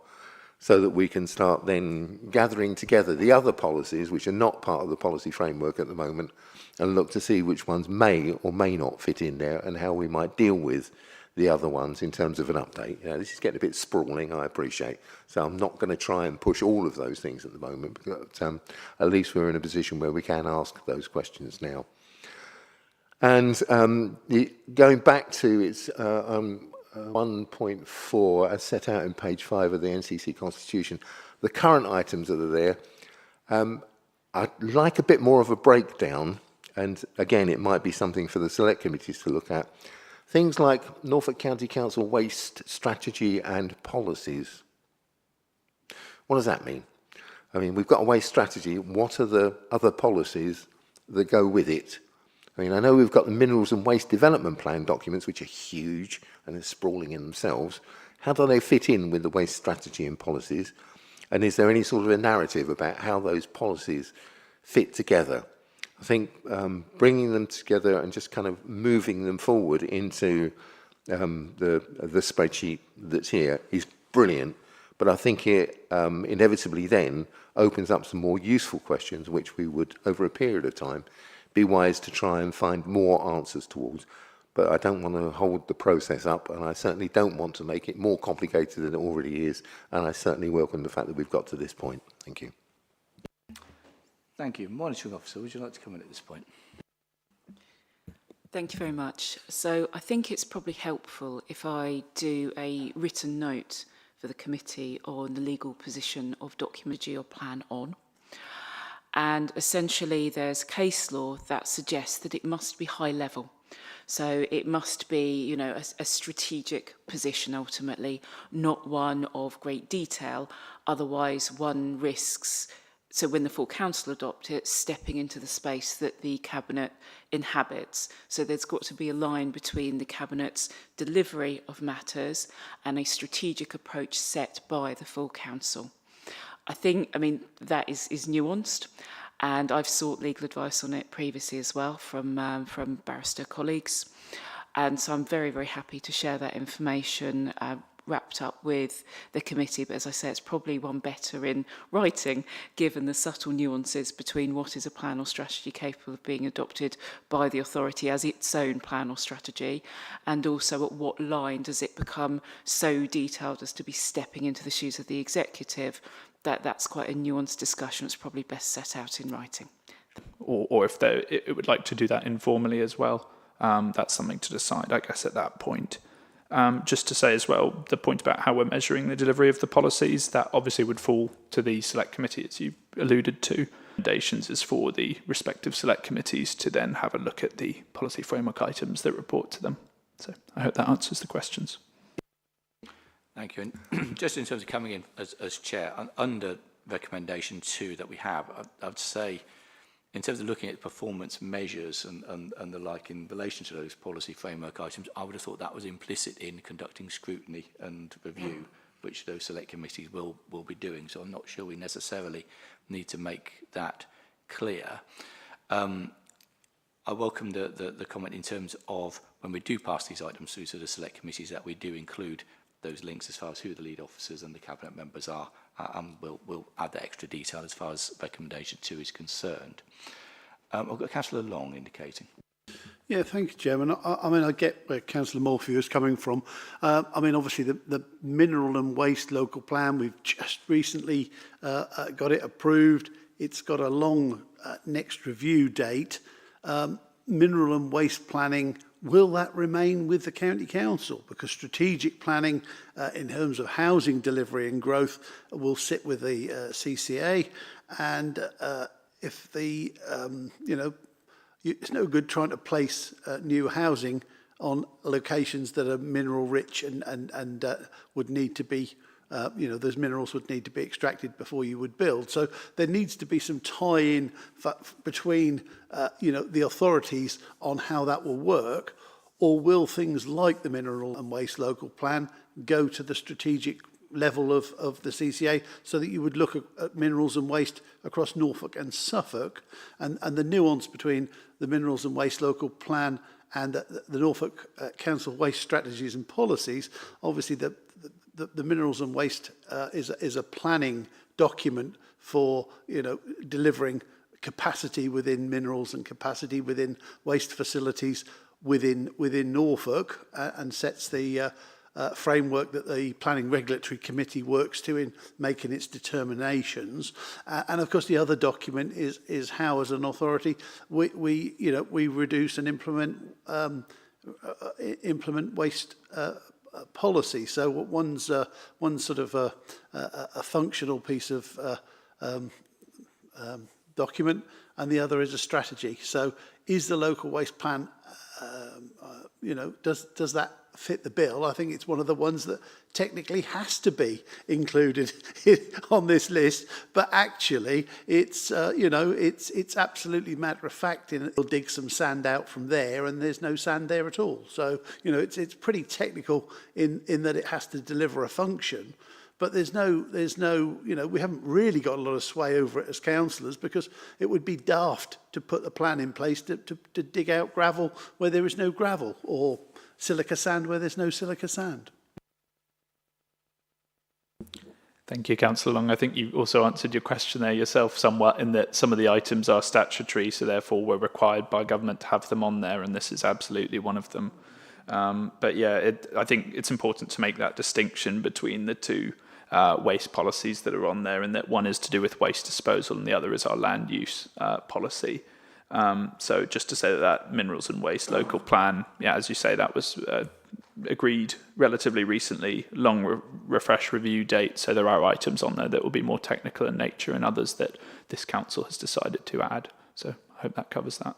so that we can start then gathering together the other policies which are not part of the policy framework at the moment and look to see which ones may or may not fit in there and how we might deal with the other ones in terms of an update. You know, this is getting a bit sprawling, I appreciate. So I'm not going to try and push all of those things at the moment, but at least we're in a position where we can ask those questions now. And going back to its 1.4, as set out in page 5 of the NCC Constitution, the current items that are there, I'd like a bit more of a breakdown, and again, it might be something for the select committees to look at. Things like Norfolk County Council waste strategy and policies. What does that mean? I mean, we've got a waste strategy. What are the other policies that go with it? I mean, I know we've got the Minerals and Waste Development Plan documents, which are huge and are sprawling in themselves. How do they fit in with the waste strategy and policies? And is there any sort of a narrative about how those policies fit together? I think bringing them together and just kind of moving them forward into the spreadsheet that's here is brilliant, but I think it inevitably then opens up some more useful questions which we would, over a period of time, be wise to try and find more answers towards. But I don't want to hold the process up, and I certainly don't want to make it more complicated than it already is, and I certainly welcome the fact that we've got to this point. Thank you. Thank you. Monitoring officer, would you like to come in at this point? Thank you very much. So I think it's probably helpful if I do a written note for the committee on the legal position of documentary or plan on. And essentially there's case law that suggests that it must be high level. So it must be, you know, a strategic position ultimately, not one of great detail. Otherwise one risks, so when the full council adopt it, stepping into the space that the cabinet inhabits. So there's got to be a line between the cabinet's delivery of matters and a strategic approach set by the full council. I mean, that is nuanced, and I've sought legal advice on it previously as well from barrister colleagues. And so I'm very, very happy to share that information wrapped up with the committee. But as I say, it's probably one better in writing, given the subtle nuances between what is a plan or strategy capable of being adopted by the authority as its own plan or strategy, and also at what line does it become so detailed as to be stepping into the shoes of the executive. That's quite a nuanced discussion. It's probably best set out in writing. Or if it would like to do that informally as well, that's something to decide, I guess, at that point. Just to say as well, the point about how we're measuring the delivery of the policies, that obviously would fall to the select committee, as you alluded to. Recommendations is for the respective select committees to then have a look at the policy framework items that report to them. So I hope that answers the questions. Thank you. And just in terms of coming in as chair, under recommendation 2 that we have, I'd say, in terms of looking at performance measures and the like in relation to those policy framework items, I would have thought that was implicit in conducting scrutiny and review, which those select committees will be doing. So I'm not sure we necessarily need to make that clear. I welcome the comment in terms of when we do pass these items through to the select committees that we do include those links as far as who the lead officers and the cabinet members are, and we'll add that extra detail as far as recommendation 2 is concerned. I've got Councillor Long indicating. Yeah, thank you, Chairman. I mean, I get where Councillor Morphew is coming from. I mean, obviously, the Mineral and Waste Local Plan, we've just recently got it approved. it's got a long next review date. Mineral and waste planning, will that remain with the County Council? Because strategic planning in terms of housing delivery and growth will sit with the CCA. And if the, it's no good trying to place new housing on locations that are mineral rich and would need to be, those minerals would need to be extracted before you would build. So there needs to be some tie-in between, the authorities on how that will work, or will things like the Mineral and Waste Local Plan go to the strategic level of the CCA, so that you would look at minerals and waste across Norfolk and Suffolk, and the nuance between the Minerals and Waste Local Plan and the Norfolk Council Waste Strategies and Policies. Obviously, the Minerals and Waste is a planning document for delivering capacity within minerals and capacity within waste facilities within Norfolk, and sets the framework that the Planning Regulatory Committee works to in making its determinations. And of course, the other document is how, as an authority, we reduce and implement waste policy. So one's sort of a functional piece of document, and the other is a strategy. So is the local waste plan, does that fit the bill? I think it's one of the ones that technically has to be included on this list, but actually it's it's absolutely matter of fact. It'll dig some sand out from there, and there's no sand there at all. So it's pretty technical in that it has to deliver a function. But there's no, we haven't really got a lot of sway over it as councillors, because it would be daft to put a plan in place to dig out gravel where there is no gravel, or silica sand where there's no silica sand. Thank you, Councillor Long. I think you also answered your question there yourself somewhat, in that some of the items are statutory, so therefore we're required by government to have them on there, and this is absolutely one of them. But yeah, I think it's important to make that distinction between the two waste policies that are on there, and that one is to do with waste disposal and the other is our land use policy. So just to say that Minerals and Waste Local Plan, yeah, as you say, that was agreed relatively recently, long refresh review date, so there are items on there that will be more technical in nature, and others that this council has decided to add. So I hope that covers that.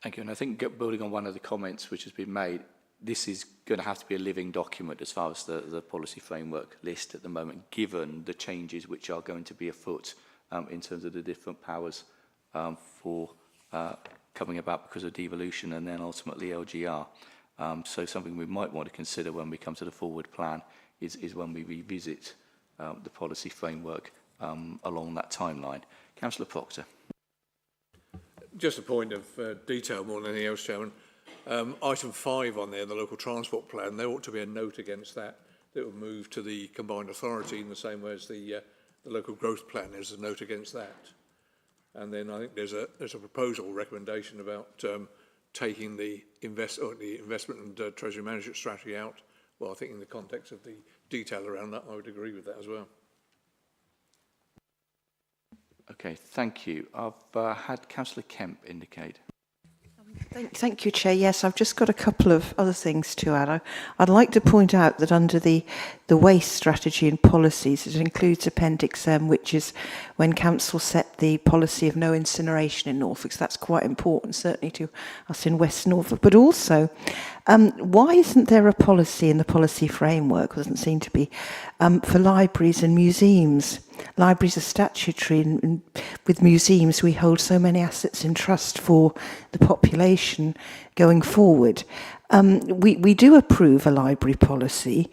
Thank you. And I think building on one of the comments which has been made, this is going to have to be a living document as far as the policy framework list at the moment, given the changes which are going to be afoot in terms of the different powers for coming about because of devolution and then ultimately LGR. So something we might want to consider when we come to the forward plan is when we revisit the policy framework along that timeline. Councillor Proctor. Just a point of detail more than anything else, Chairman. Item 5 on there, the local transport plan, there ought to be a note against that that will move to the combined authority in the same way as the local growth plan. There's a note against that. And then I think there's a proposal recommendation about taking the investment and treasury management strategy out. Well, I think in the context of the detail around that, I would agree with that as well. Okay, thank you. I've had Councillor Kemp indicate. Thank you, Chair. Yes, I've just got a couple of other things to add. I'd like to point out that under the waste strategy and policies, it includes Appendix M, which is when Council set the policy of no incineration in Norfolk. So that's quite important, certainly to us in West Norfolk. But also, why isn't there a policy in the policy framework, doesn't seem to be, for libraries and museums? Libraries are statutory, and with museums we hold so many assets in trust for the population going forward. We do approve a library policy,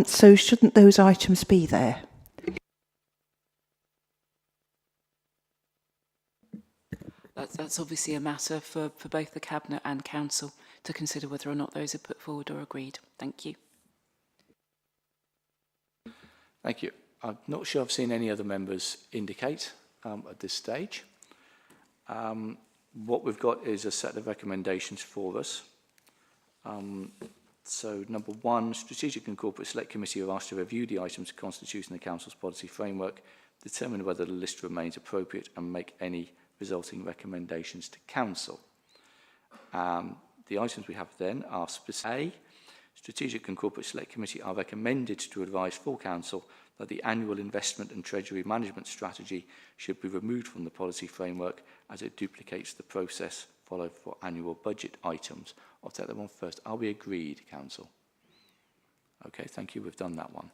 so shouldn't those items be there? That's obviously a matter for both the Cabinet and Council to consider whether or not those are put forward or agreed. Thank you. Thank you. I'm not sure I've seen any other members indicate at this stage. What we've got is a set of recommendations for us. So number 1, Strategic and Corporate Select Committee are asked to review the items constituting the Council's policy framework determine whether the list remains appropriate and make any resulting recommendations to Council. The items we have then are A, Strategic and Corporate Select Committee are recommended to advise full Council that the annual investment and treasury management strategy should be removed from the policy framework as it duplicates the process followed for annual budget items. I'll take that one first. Are we agreed, Council? Okay, thank you. We've done that one.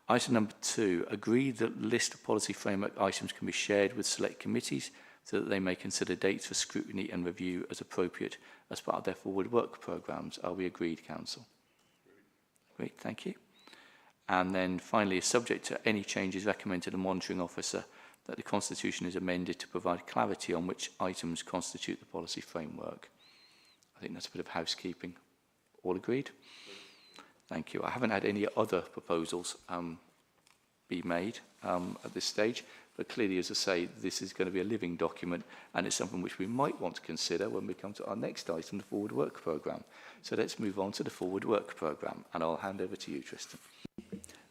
Item number 2, agree that list of policy framework items can be shared with select committees so that they may consider dates for scrutiny and review as appropriate as part of their forward work programmes. Are we agreed, Council? Great, thank you. And then finally, subject to any changes recommended to the monitoring officer, that the Constitution is amended to provide clarity on which items constitute the policy framework. I think that's a bit of housekeeping. All agreed? Thank you. I haven't had any other proposals be made at this stage, but clearly, as I say, this is going to be a living document, and it's something which we might want to consider when we come to our next item, the Forward Work Programme. So let's move on to the Forward Work Programme, and I'll hand over to you, Tristan.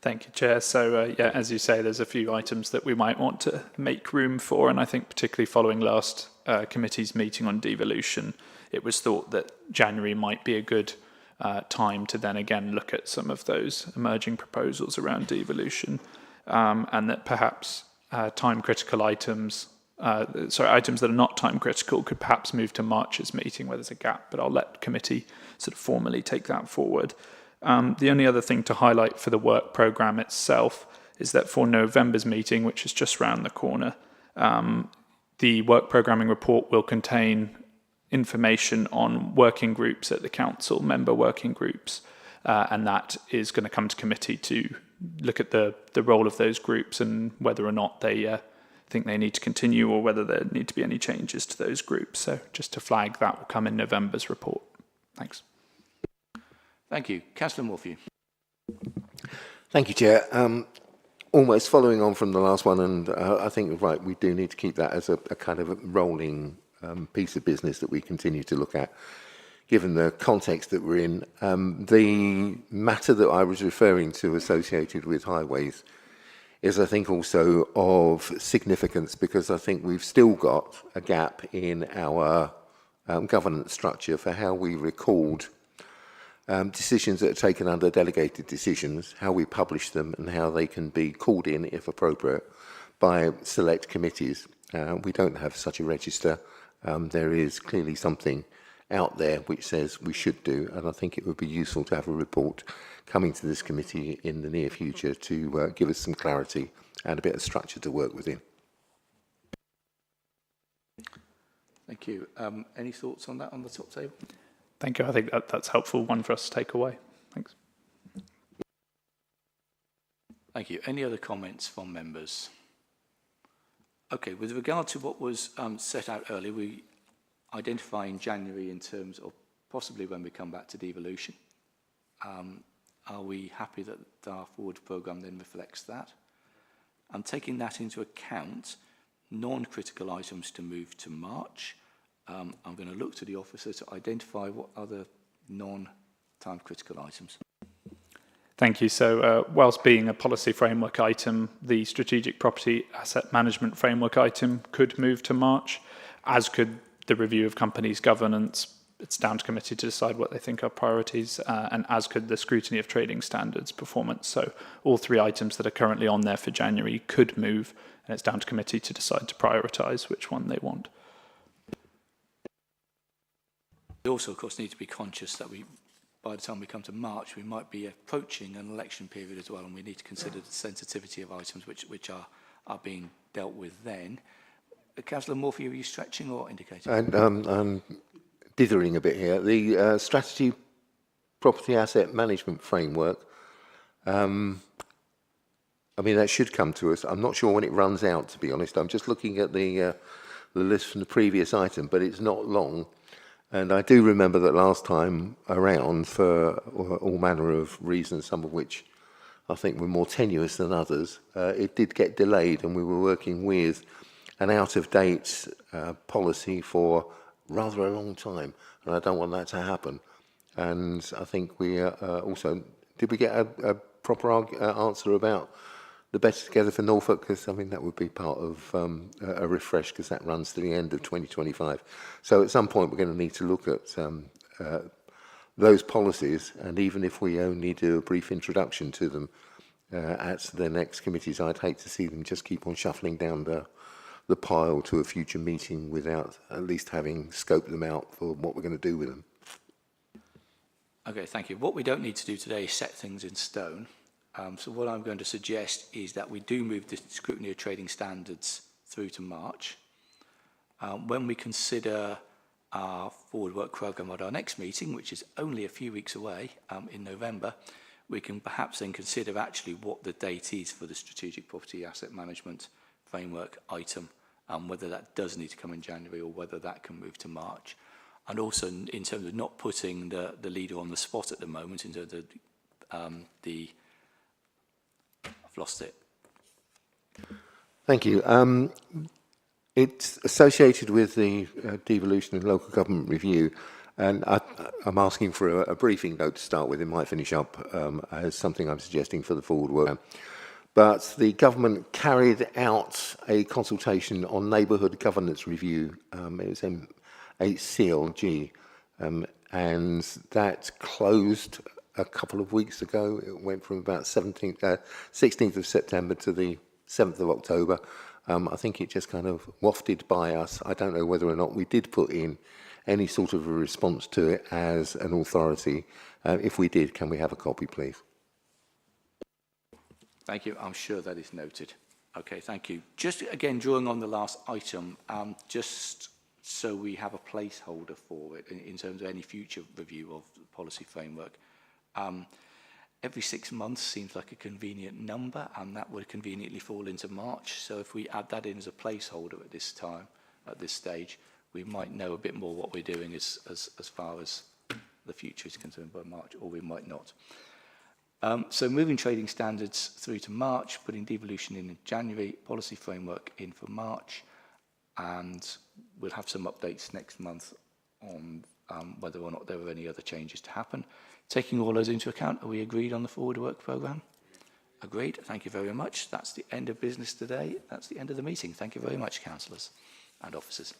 Thank you, Chair. So, yeah, as you say, there's a few items that we might want to make room for, and I think particularly following last committee's meeting on devolution, it was thought that January might be a good time to then again look at some of those emerging proposals around devolution, and that perhaps time-critical items, items that are not time-critical could perhaps move to March's meeting where there's a gap, but I'll let committee sort of formally take that forward. The only other thing to highlight for the work programme itself is that for November's meeting, which is just round the corner, the work programming report will contain information on working groups at the council, member working groups, and that is going to come to committee to look at the role of those groups and whether or not they think they need to continue or whether there need to be any changes to those groups. So just to flag, that will come in November's report. Thanks. Thank you. Councillor Morphew. Thank you, Chair. Almost following on from the last one, and I think, right, we do need to keep that as a kind of a rolling piece of business that we continue to look at, given the context that we're in. The matter that I was referring to associated with highways is, I think, also of significance because I think we've still got a gap in our governance structure for how we record decisions that are taken under delegated decisions, how we publish them and how they can be called in, if appropriate, by select committees. We don't have such a register. There is clearly something out there which says we should do, and I think it would be useful to have a report coming to this committee in the near future to give us some clarity and a bit of structure to work within. Thank you. Any thoughts on that on the top table? Thank you. I think that's helpful one for us to take away. Thanks. Thank you. Any other comments from members? Okay, with regard to what was set out earlier, we identify in January in terms of possibly when we come back to devolution. Are we happy that our forward programme then reflects that? And taking that into account, non-critical items to move to March. I'm going to look to the officer to identify what other non-time critical items. Thank you. So whilst being a policy framework item, the strategic property asset management framework item could move to March, as could the review of companies' governance. It's down to committee to decide what they think are priorities, and as could the scrutiny of trading standards performance. So all three items that are currently on there for January could move, and it's down to committee to decide to prioritise which one they want. We also, of course, need to be conscious that by the time we come to March, we might be approaching an election period as well, and we need to consider the sensitivity of items which are being dealt with then. Councillor Morphy, are you stretching or indicating? I'm dithering a bit here. The strategy property asset management framework, I mean, that should come to us. I'm not sure when it runs out, to be honest. I'm just looking at the list from the previous item, but it's not long. And I do remember that last time around, for all manner of reasons, some of which I think were more tenuous than others, it did get delayed, and we were working with an out-of-date policy for rather a long time, and I don't want that to happen. And I think we also, did we get a proper answer about the Better Together for Norfolk, because I mean that would be part of a refresh, because that runs to the end of 2025. So at some point we're going to need to look at those policies, and even if we only do a brief introduction to them at the next committees, I'd hate to see them just keep on shuffling down the pile to a future meeting without at least having scoped them out for what we're going to do with them. Okay, thank you. What we don't need to do today is set things in stone. So what I'm going to suggest is that we do move the scrutiny of trading standards through to March. When we consider our forward work programme at our next meeting, which is only a few weeks away in November, we can perhaps then consider actually what the date is for the strategic property asset management framework item, whether that does need to come in January or whether that can move to March. And also in terms of not putting the leader on the spot at the moment, in terms of I've lost it. Thank you. It's associated with the devolution and local government review, and I'm asking for a briefing note to start with. It might finish up as something I'm suggesting for the forward work. But the government carried out a consultation on neighbourhood governance review. It was M8CLG, and that closed a couple of weeks ago. It went from about 16th of September to the 7th of October. I think it just kind of wafted by us. I don't know whether or not we did put in any sort of a response to it as an authority. If we did, can we have a copy, please? Thank you. I'm sure that is noted. Okay, thank you. Just again, drawing on the last item, just so we have a placeholder for it in terms of any future review of the policy framework. Every 6 months seems like a convenient number, and that would conveniently fall into March. So if we add that in as a placeholder at this time, at this stage, we might know a bit more what we're doing as far as the future is concerned by March, or we might not. So moving trading standards through to March, putting devolution in January, policy framework in for March, and we'll have some updates next month on whether or not there were any other changes to happen. Taking all those into account, are we agreed on the forward work programme? Agreed. Thank you very much. That's the end of business today. That's the end of the meeting. Thank you very much, councillors and officers.